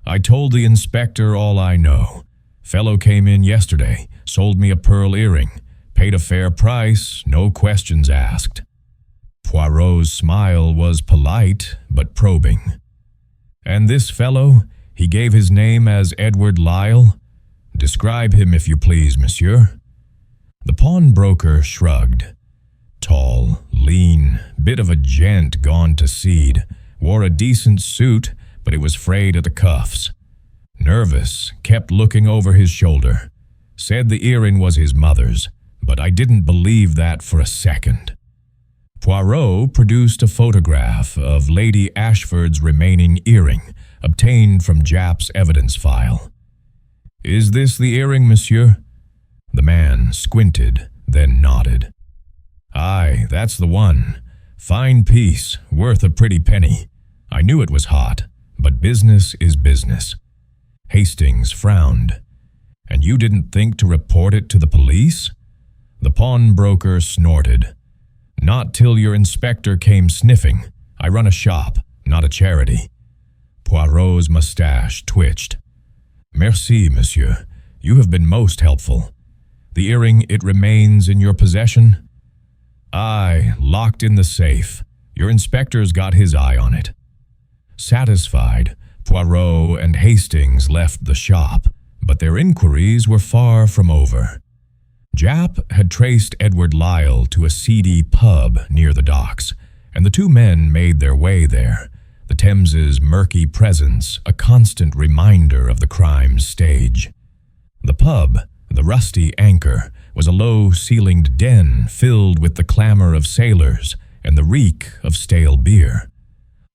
"I told the inspector all I know. Fellow came in yesterday, sold me a pearl earring, paid a fair price, no questions asked." Poirot's smile was polite but probing. "And this fellow, he gave his name as Edward Lyle? Describe him if you please, monsieur." The pawnbroker shrugged. Tall, lean, bit of a gent gone to seed, wore a decent suit, but it was frayed at the cuffs. Nervous, kept looking over his shoulder. Said the earring was his mother's, but I didn't believe that for a second. Poirot produced a photograph of Lady Ashford's remaining earring, obtained from Japp's evidence file. "Is this the earring, monsieur?" The man squinted, then nodded. "Aye, that's the one. Fine piece, worth a pretty penny. I knew it was hot, but business is business." Hastings frowned. "And you didn't think to report it to the police?" The pawnbroker snorted. "Not till your inspector came sniffing. I run a shop, not a charity." Poirot's mustache twitched. "Merci, monsieur. You have been most helpful. The earring, it remains in your possession?" "Aye, locked in the safe. Your inspector's got his eye on it." Satisfied, Poirot and Hastings left the shop, but their inquiries were far from over. Japp had traced Edward Lyle to a seedy pub near the docks, and the two men made their way there, the Thames's murky presence a constant reminder of the crime's stage. The pub, the Rusty Anchor, was a low-ceilinged den filled with the clamor of sailors and the reek of stale beer.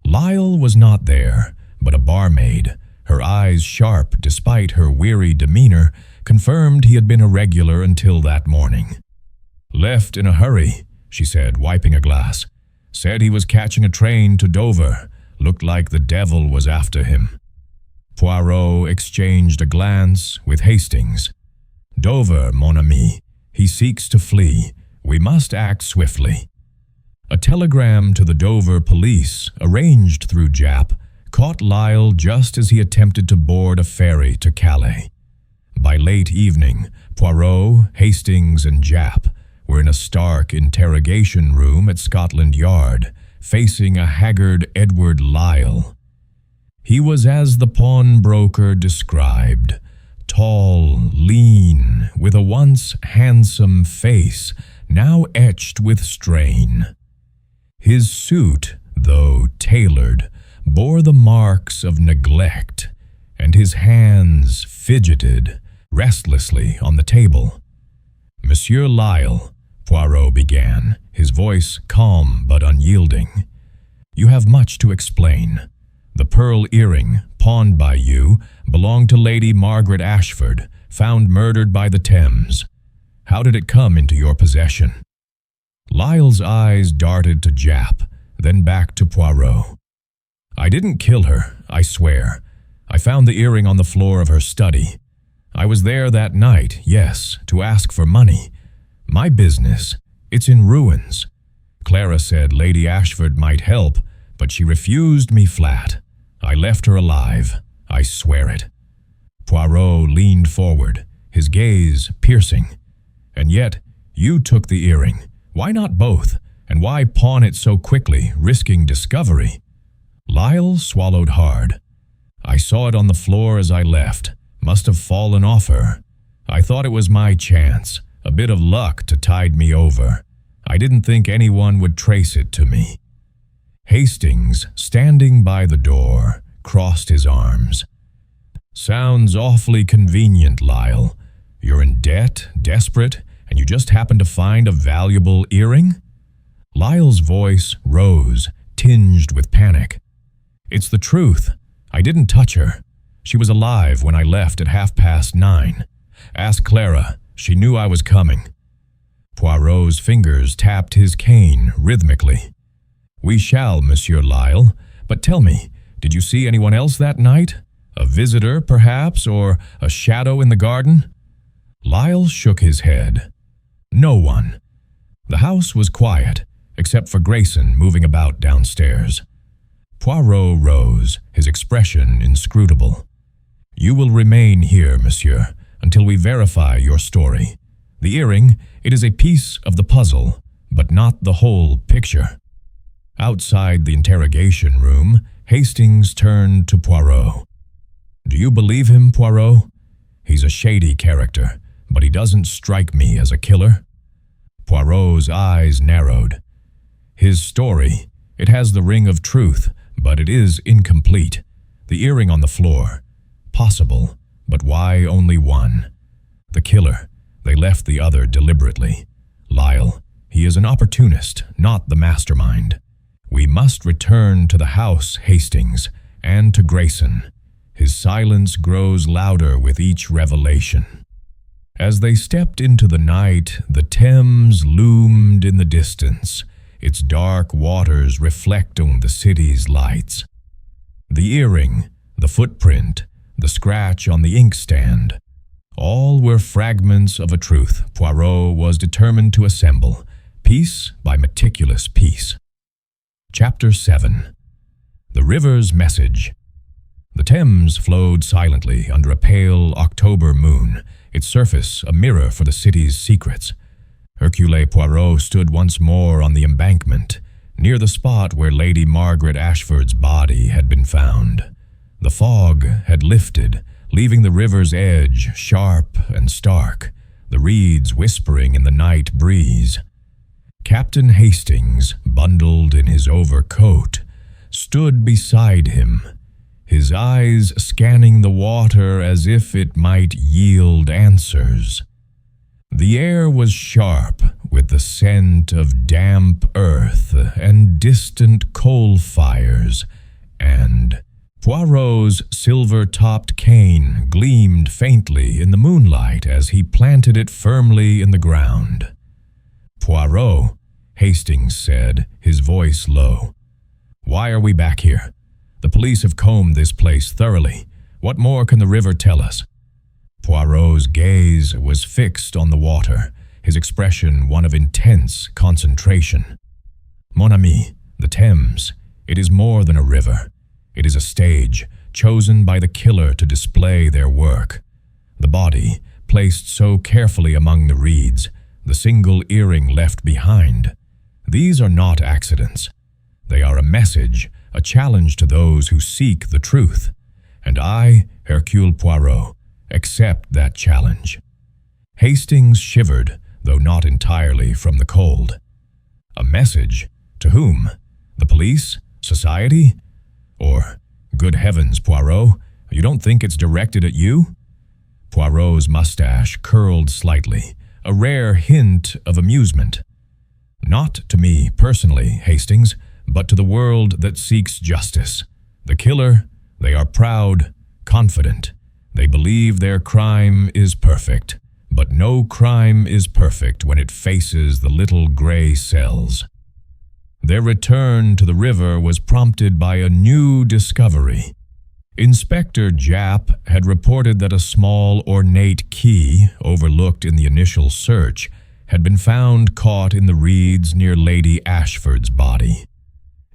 Lyle was not there, but a barmaid, her eyes sharp despite her weary demeanor, confirmed he had been a regular until that morning. "Left in a hurry," she said, wiping a glass. "Said he was catching a train to Dover. Looked like the devil was after him." Poirot exchanged a glance with Hastings. "Dover, mon ami. He seeks to flee. We must act swiftly." A telegram to the Dover police, arranged through Japp, caught Lyle just as he attempted to board a ferry to Calais. By late evening, Poirot, Hastings, and Japp were in a stark interrogation room at Scotland Yard, facing a haggard Edward Lyle. He was as the pawnbroker described, tall, lean, with a once handsome face, now etched with strain. His suit, though tailored, bore the marks of neglect, and his hands fidgeted restlessly on the table. "Monsieur Lyle," Poirot began, his voice calm but unyielding, "you have much to explain. The pearl earring, pawned by you, belonged to Lady Margaret Ashford, found murdered by the Thames. How did it come into your possession?" Lyle's eyes darted to Japp, then back to Poirot. "I didn't kill her, I swear. I found the earring on the floor of her study. I was there that night, yes, to ask for money. My business, it's in ruins. Clara said Lady Ashford might help, but she refused me flat. I left her alive, I swear it." Poirot leaned forward, his gaze piercing. "And yet, you took the earring. Why not both? And why pawn it so quickly, risking discovery?" Lyle swallowed hard. "I saw it on the floor as I left. Must have fallen off her. I thought it was my chance, a bit of luck to tide me over. I didn't think anyone would trace it to me." Hastings, standing by the door, crossed his arms. "Sounds awfully convenient, Lyle. You're in debt, desperate, and you just happen to find a valuable earring?" Lyle's voice rose, tinged with panic. "It's the truth. I didn't touch her. She was alive when I left at 9:30. Ask Clara. She knew I was coming." Poirot's fingers tapped his cane rhythmically. "We shall, Monsieur Lyle. But tell me, did you see anyone else that night? A visitor, perhaps, or a shadow in the garden?" Lyle shook his head. "No one. The house was quiet, except for Grayson moving about downstairs." Poirot rose, his expression inscrutable. "You will remain here, monsieur, until we verify your story. The earring, it is a piece of the puzzle, but not the whole picture." Outside the interrogation room, Hastings turned to Poirot. "Do you believe him, Poirot? He's a shady character, but he doesn't strike me as a killer." Poirot's eyes narrowed. "His story, it has the ring of truth, but it is incomplete. The earring on the floor. Possible, but why only one? The killer, They left the other deliberately. Lyle, he is an opportunist, not the mastermind. We must return to the house, Hastings, and to Grayson. His silence grows louder with each revelation. As they stepped into the night, the Thames loomed in the distance, its dark waters reflecting the city's lights. The earring, the footprint, the scratch on the inkstand, all were fragments of a truth Poirot was determined to assemble, piece by meticulous piece. Chapter 7. The River's Message. The Thames flowed silently under a pale October moon, its surface a mirror for the city's secrets. Hercule Poirot stood once more on the embankment, near the spot where Lady Margaret Ashford's body had been found. The fog had lifted, leaving the river's edge sharp and stark, the reeds whispering in the night breeze. Captain Hastings, bundled in his overcoat, stood beside him, his eyes scanning the water as if it might yield answers. The air was sharp with the scent of damp earth and distant coal fires, and Poirot's silver-topped cane gleamed faintly in the moonlight as he planted it firmly in the ground. "Poirot," Hastings said, his voice low. "Why are we back here? The police have combed this place thoroughly. What more can the river tell us?" Poirot's gaze was fixed on the water, his expression one of intense concentration. "Mon ami, the Thames, it is more than a river. It is a stage, chosen by the killer to display their work. The body, placed so carefully among the reeds, the single earring left behind. These are not accidents. They are a message, a challenge to those who seek the truth. And I, Hercule Poirot, accept that challenge." Hastings shivered, though not entirely from the cold. "A message? To whom? The police? Society? Or, good heavens, Poirot, you don't think it's directed at you?" Poirot's mustache curled slightly, a rare hint of amusement. "Not to me personally, Hastings, but to the world that seeks justice. The killer, they are proud, confident. They believe their crime is perfect, but no crime is perfect when it faces the little gray cells. Their return to the river was prompted by a new discovery. Inspector Japp had reported that a small ornate key, overlooked in the initial search, had been found caught in the reeds near Lady Ashford's body.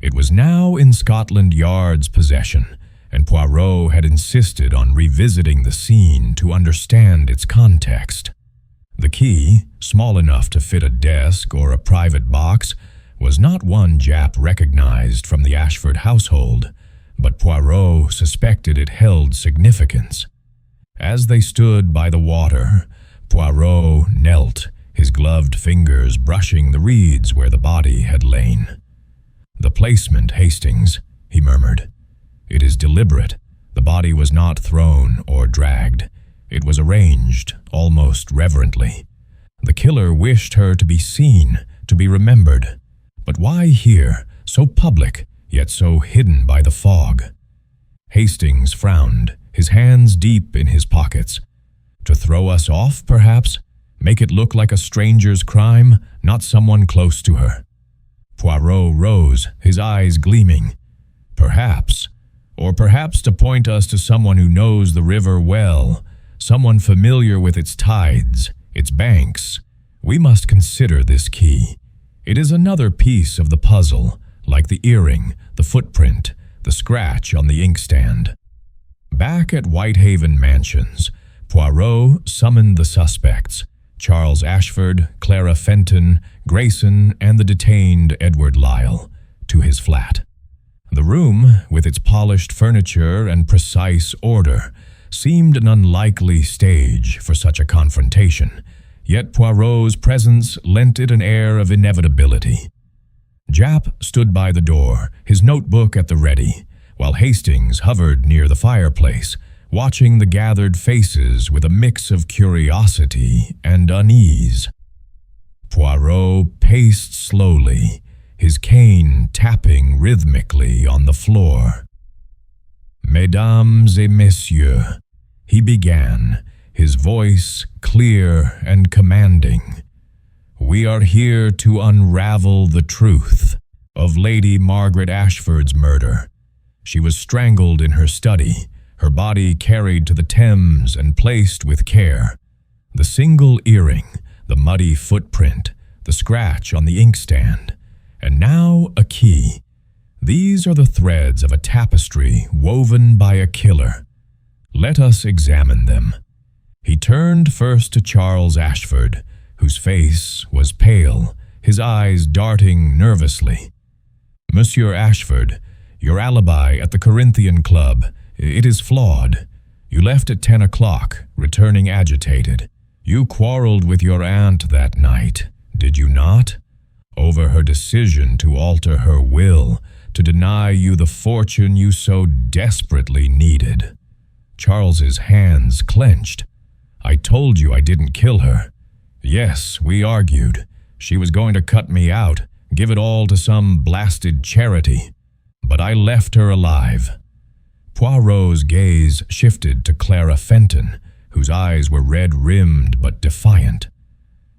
It was now in Scotland Yard's possession, and Poirot had insisted on revisiting the scene to understand its context. The key, small enough to fit a desk or a private box, was not one Japp recognized from the Ashford household, but Poirot suspected it held significance. As they stood by the water, Poirot knelt, his gloved fingers brushing the reeds where the body had lain. "The placement, Hastings," he murmured. "It is deliberate. The body was not thrown or dragged. It was arranged, almost reverently. The killer wished her to be seen, to be remembered. But why here, so public, yet so hidden by the fog?" Hastings frowned, his hands deep in his pockets. "To throw us off, perhaps? Make it look like a stranger's crime, not someone close to her." Poirot rose, his eyes gleaming. "Perhaps. Or perhaps to point us to someone who knows the river well, someone familiar with its tides, its banks. We must consider this key. It is another piece of the puzzle, like the earring, the footprint, the scratch on the inkstand." Back at Whitehaven Mansions, Poirot summoned the suspects, Charles Ashford, Clara Fenton, Grayson, and the detained Edward Lyle, to his flat. The room, with its polished furniture and precise order, seemed an unlikely stage for such a confrontation, yet Poirot's presence lent it an air of inevitability. Japp stood by the door, his notebook at the ready, while Hastings hovered near the fireplace, watching the gathered faces with a mix of curiosity and unease. Poirot paced slowly, his cane tapping rhythmically on the floor. "Mesdames et messieurs," he began, his voice clear and commanding, "we are here to unravel the truth of Lady Margaret Ashford's murder. She was strangled in her study, her body carried to the Thames and placed with care. The single earring, the muddy footprint, the scratch on the inkstand, and now a key. These are the threads of a tapestry woven by a killer. Let us examine them." He turned first to Charles Ashford, whose face was pale, his eyes darting nervously. "Monsieur Ashford, your alibi at the Corinthian Club, it is flawed. You left at 10 o'clock, returning agitated. You quarreled with your aunt that night, did you not? Over her decision to alter her will, to deny you the fortune you so desperately needed." Charles's hands clenched. "I told you I didn't kill her. Yes, we argued. She was going to cut me out, give it all to some blasted charity. But I left her alive." Poirot's gaze shifted to Clara Fenton, whose eyes were red-rimmed but defiant.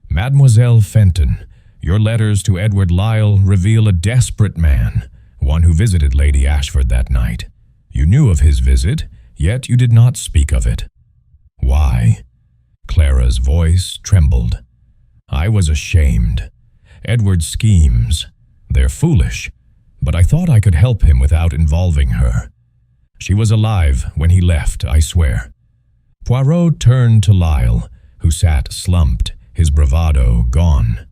"Mademoiselle Fenton, your letters to Edward Lyle reveal a desperate man, one who visited Lady Ashford that night. You knew of his visit, yet you did not speak of it. Why?" Clara's voice trembled. "I was ashamed. Edward's schemes, they're foolish, but I thought I could help him without involving her. She was alive when he left, I swear." Poirot turned to Lyle, who sat slumped, his bravado gone.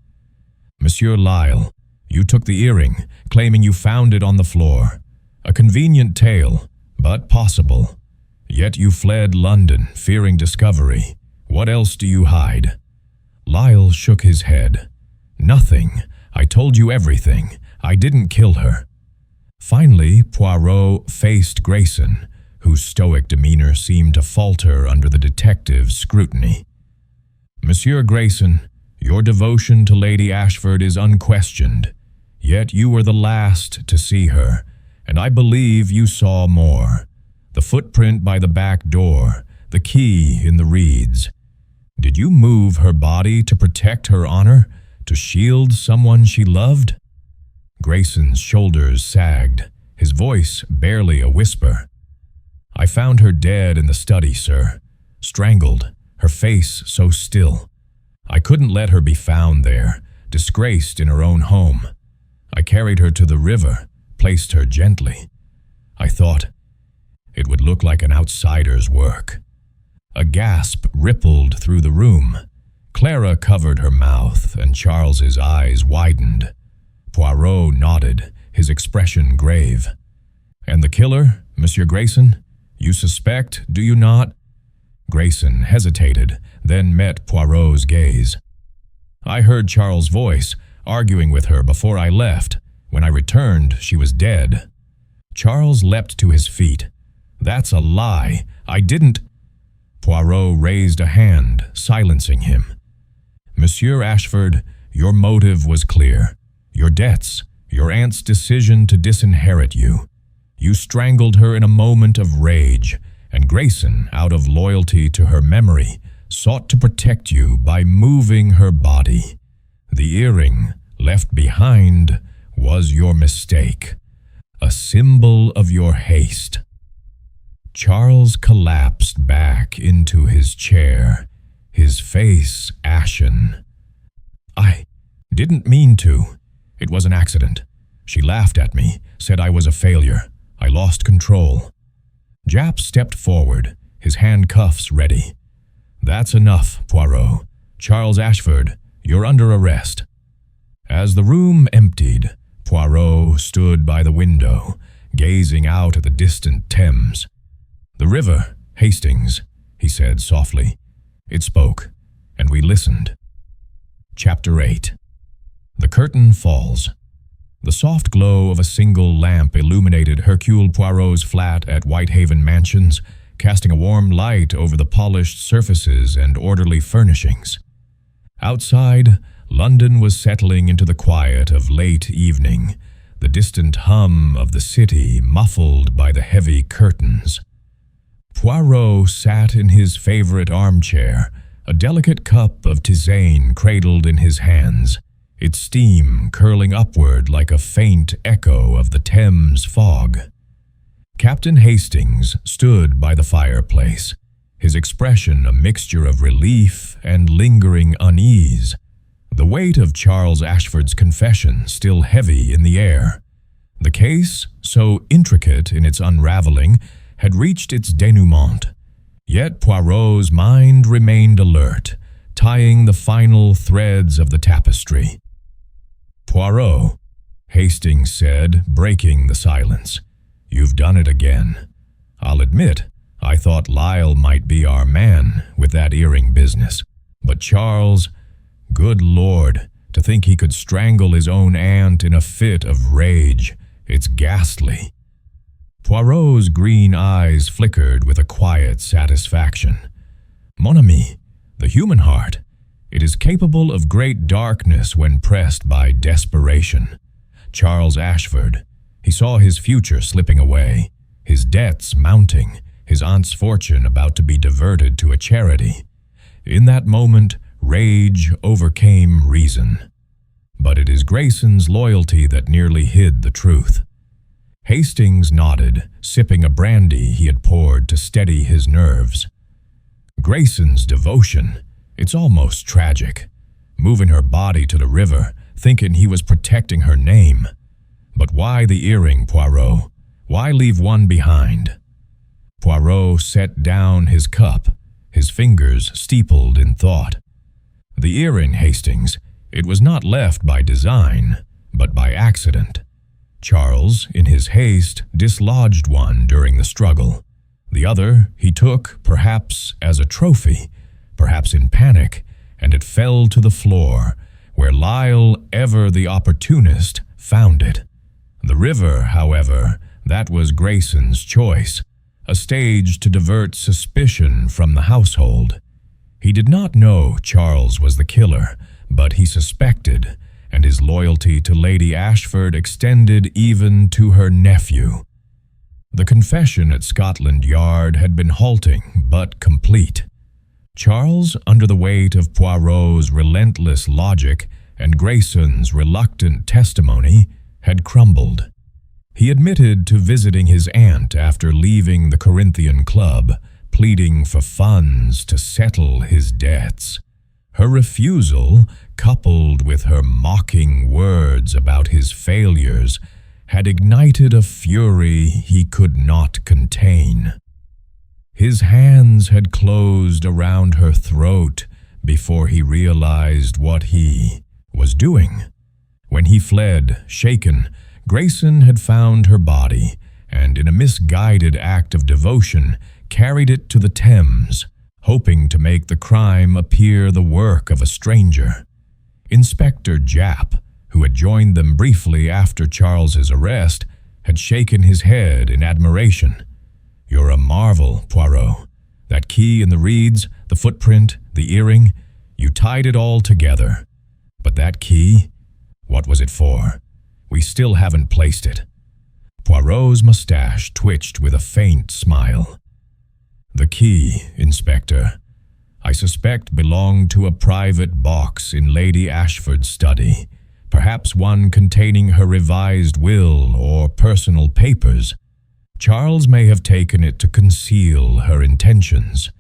"Monsieur Lyle, you took the earring, claiming you found it on the floor. A convenient tale, but possible. Yet you fled London, fearing discovery. What else do you hide?" Lyle shook his head. "Nothing. I told you everything. I didn't kill her." Finally, Poirot faced Grayson, whose stoic demeanor seemed to falter under the detective's scrutiny. "Monsieur Grayson, your devotion to Lady Ashford is unquestioned. Yet you were the last to see her, and I believe you saw more. The footprint by the back door, the key in the reeds. Did you move her body to protect her honor, to shield someone she loved?" Grayson's shoulders sagged, his voice barely a whisper. "I found her dead in the study, sir, strangled, her face so still. I couldn't let her be found there, disgraced in her own home. I carried her to the river, placed her gently. I thought it would look like an outsider's work." A gasp rippled through the room. Clara covered her mouth, and Charles's eyes widened. Poirot nodded, his expression grave. "And the killer, Monsieur Grayson? You suspect, do you not?" Grayson hesitated, then met Poirot's gaze. "I heard Charles' voice, arguing with her before I left. When I returned, she was dead." Charles leapt to his feet. "That's a lie. I didn't—" Poirot raised a hand, silencing him. "Monsieur Ashford, your motive was clear. Your debts, your aunt's decision to disinherit you. You strangled her in a moment of rage, and Grayson, out of loyalty to her memory, sought to protect you by moving her body. The earring, left behind, was your mistake, a symbol of your haste." Charles collapsed back into his chair, his face ashen. "I didn't mean to. It was an accident. She laughed at me, said I was a failure. I lost control." Japp stepped forward, his handcuffs ready. "That's enough, Poirot. Charles Ashford, you're under arrest." As the room emptied, Poirot stood by the window, gazing out at the distant Thames. "The river, Hastings," he said softly. It spoke, and we listened. Chapter 8. The curtain falls. The soft glow of a single lamp illuminated Hercule Poirot's flat at Whitehaven Mansions, casting a warm light over the polished surfaces and orderly furnishings. Outside, London was settling into the quiet of late evening, the distant hum of the city muffled by the heavy curtains. Poirot sat in his favorite armchair, a delicate cup of tisane cradled in his hands, its steam curling upward like a faint echo of the Thames fog. Captain Hastings stood by the fireplace, his expression a mixture of relief and lingering unease, the weight of Charles Ashford's confession still heavy in the air. The case, so intricate in its unraveling, had reached its denouement. Yet Poirot's mind remained alert, tying the final threads of the tapestry. "Poirot," Hastings said, breaking the silence, "you've done it again. I'll admit, I thought Lyle might be our man with that earring business. But Charles, good Lord, to think he could strangle his own aunt in a fit of rage. It's ghastly." Poirot's green eyes flickered with a quiet satisfaction. "Mon ami, the human heart, it is capable of great darkness when pressed by desperation. Charles Ashford, he saw his future slipping away, his debts mounting, his aunt's fortune about to be diverted to a charity. In that moment, rage overcame reason. But it is Grayson's loyalty that nearly hid the truth." Hastings nodded, sipping a brandy he had poured to steady his nerves. "Grayson's devotion, it's almost tragic. Moving her body to the river, thinking he was protecting her name. But why the earring, Poirot? Why leave one behind?" Poirot set down his cup, his fingers steepled in thought. "The earring, Hastings, it was not left by design, but by accident. Charles, in his haste, dislodged one during the struggle. The other he took, perhaps as a trophy, perhaps in panic, and it fell to the floor, where Lyle, ever the opportunist, found it. The river, however, that was Grayson's choice, a stage to divert suspicion from the household. He did not know Charles was the killer, but he suspected, and his loyalty to Lady Ashford extended even to her nephew. The confession at Scotland Yard had been halting but complete. Charles, under the weight of Poirot's relentless logic and Grayson's reluctant testimony, had crumbled. He admitted to visiting his aunt after leaving the Corinthian club, pleading for funds to settle his debts. Her refusal, coupled with her mocking words about his failures, had ignited a fury he could not contain. His hands had closed around her throat before he realized what he was doing. When he fled, shaken, Grayson had found her body and, in a misguided act of devotion, carried it to the Thames, hoping to make the crime appear the work of a stranger. Inspector Japp, who had joined them briefly after Charles's arrest, had shaken his head in admiration. "You're a marvel, Poirot. That key in the reeds, the footprint, the earring, you tied it all together. But that key, what was it for? We still haven't placed it." Poirot's mustache twitched with a faint smile. "The key, Inspector, I suspect belonged to a private box in Lady Ashford's study, perhaps one containing her revised will or personal papers. Charles may have taken it to conceal her intentions.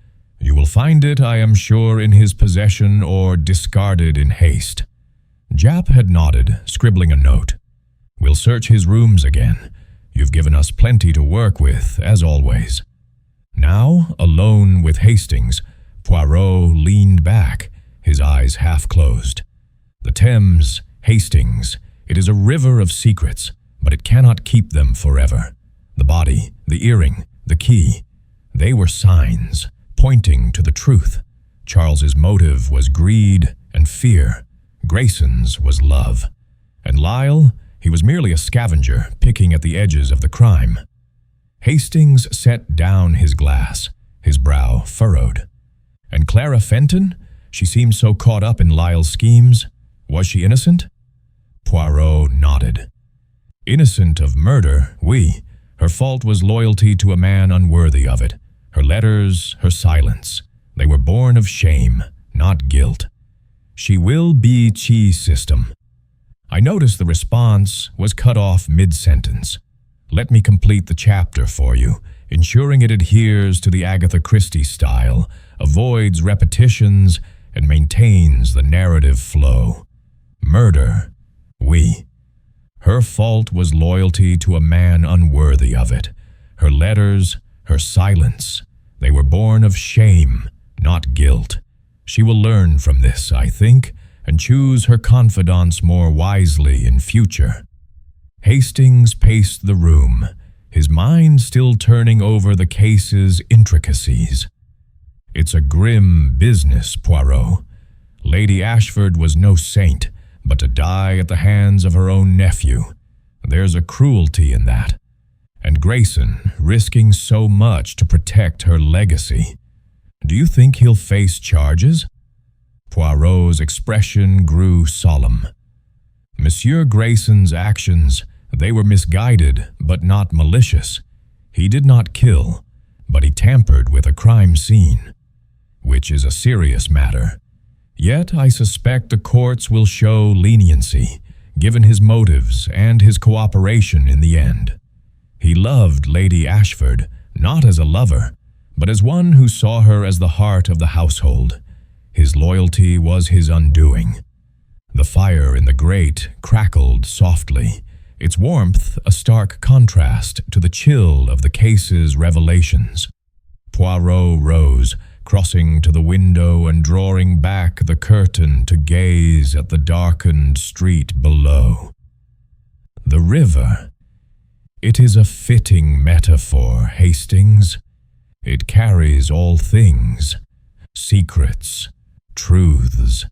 You will find it, I am sure, in his possession or discarded in haste." Japp had nodded, scribbling a note. "We'll search his rooms again. You've given us plenty to work with, as always." Now, alone with Hastings, Poirot leaned back, his eyes half closed. The Thames, Hastings, it is a river of secrets, but it cannot keep them forever. The body, the earring, the key, they were signs, pointing to the truth. Charles's motive was greed and fear. Grayson's was love. And Lyle, he was merely a scavenger, picking at the edges of the crime. Hastings set down his glass, his brow furrowed. And Clara Fenton? She seemed so caught up in Lyle's schemes. Was she innocent? Poirot nodded. Innocent of murder, oui. Her fault was loyalty to a man unworthy of it. Her letters, her silence. They were born of shame, not guilt. She will be cheese system. I noticed the response was cut off mid-sentence. Let me complete the chapter for you, ensuring it adheres to the Agatha Christie style, avoids repetitions, and maintains the narrative flow. Murder, oui. Her fault was loyalty to a man unworthy of it. Her letters, her silence, they were born of shame, not guilt. She will learn from this, I think, and choose her confidants more wisely in future. Hastings paced the room, his mind still turning over the case's intricacies. It's a grim business, Poirot. Lady Ashford was no saint, but to die at the hands of her own nephew. There's a cruelty in that. And Grayson risking so much to protect her legacy. Do you think he'll face charges? Poirot's expression grew solemn. Monsieur Grayson's actions, they were misguided but not malicious. He did not kill, but he tampered with a crime scene, which is a serious matter. Yet I suspect the courts will show leniency, given his motives and his cooperation in the end. He loved Lady Ashford, not as a lover, but as one who saw her as the heart of the household. His loyalty was his undoing. The fire in the grate crackled softly, its warmth a stark contrast to the chill of the case's revelations. Poirot rose, crossing to the window and drawing back the curtain to gaze at the darkened street below. The river. It is a fitting metaphor, Hastings. It carries all things, secrets, truths,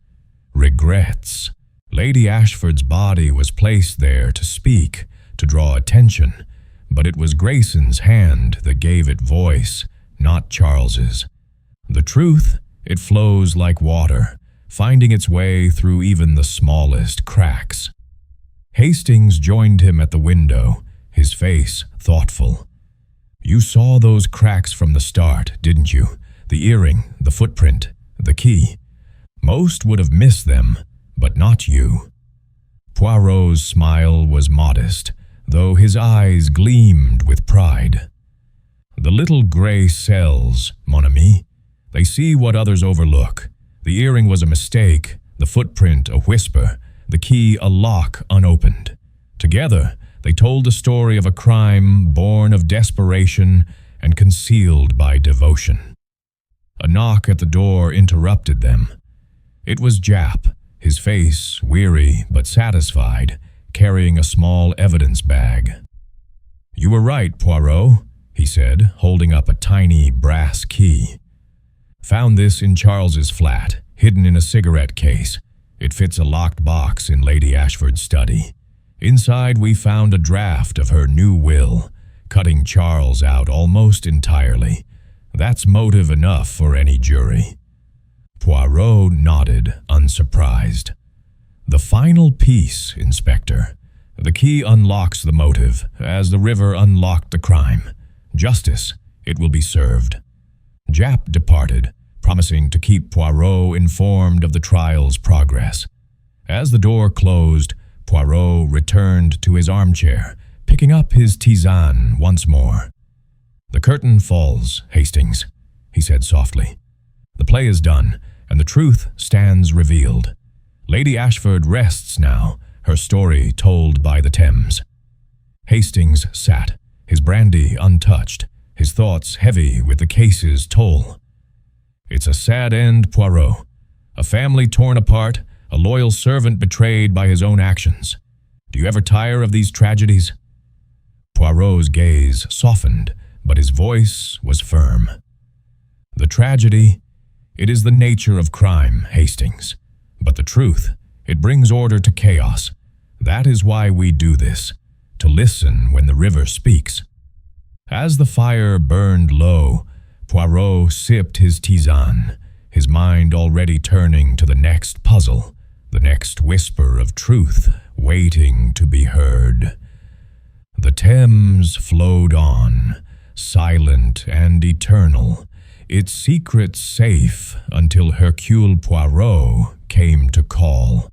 regrets. Lady Ashford's body was placed there to speak, to draw attention, but it was Grayson's hand that gave it voice, not Charles's. The truth, it flows like water, finding its way through even the smallest cracks. Hastings joined him at the window, his face thoughtful. You saw those cracks from the start, didn't you? The earring, the footprint, the key. Most would have missed them, but not you. Poirot's smile was modest, though his eyes gleamed with pride. The little gray cells, mon ami. They see what others overlook. The earring was a mistake, the footprint a whisper, the key a lock unopened. Together, they told the story of a crime born of desperation and concealed by devotion. A knock at the door interrupted them. It was Japp, his face weary but satisfied, carrying a small evidence bag. You were right, Poirot, he said, holding up a tiny brass key. Found this in Charles's flat, hidden in a cigarette case. It fits a locked box in Lady Ashford's study. Inside we found a draft of her new will, cutting Charles out almost entirely. That's motive enough for any jury. Poirot nodded, unsurprised. The final piece, Inspector. The key unlocks the motive, as the river unlocked the crime. Justice, it will be served. Japp departed, promising to keep Poirot informed of the trial's progress. As the door closed, Poirot returned to his armchair, picking up his tisane once more. The curtain falls, Hastings, he said softly. The play is done, and the truth stands revealed. Lady Ashford rests now, her story told by the Thames. Hastings sat, his brandy untouched, his thoughts heavy with the case's toll. It's a sad end, Poirot. A family torn apart, a loyal servant betrayed by his own actions. Do you ever tire of these tragedies? Poirot's gaze softened, but his voice was firm. The tragedy, it is the nature of crime, Hastings. But the truth, it brings order to chaos. That is why we do this, to listen when the river speaks. As the fire burned low, Poirot sipped his tisane, his mind already turning to the next puzzle, the next whisper of truth waiting to be heard. The Thames flowed on, silent and eternal, its secrets safe until Hercule Poirot came to call.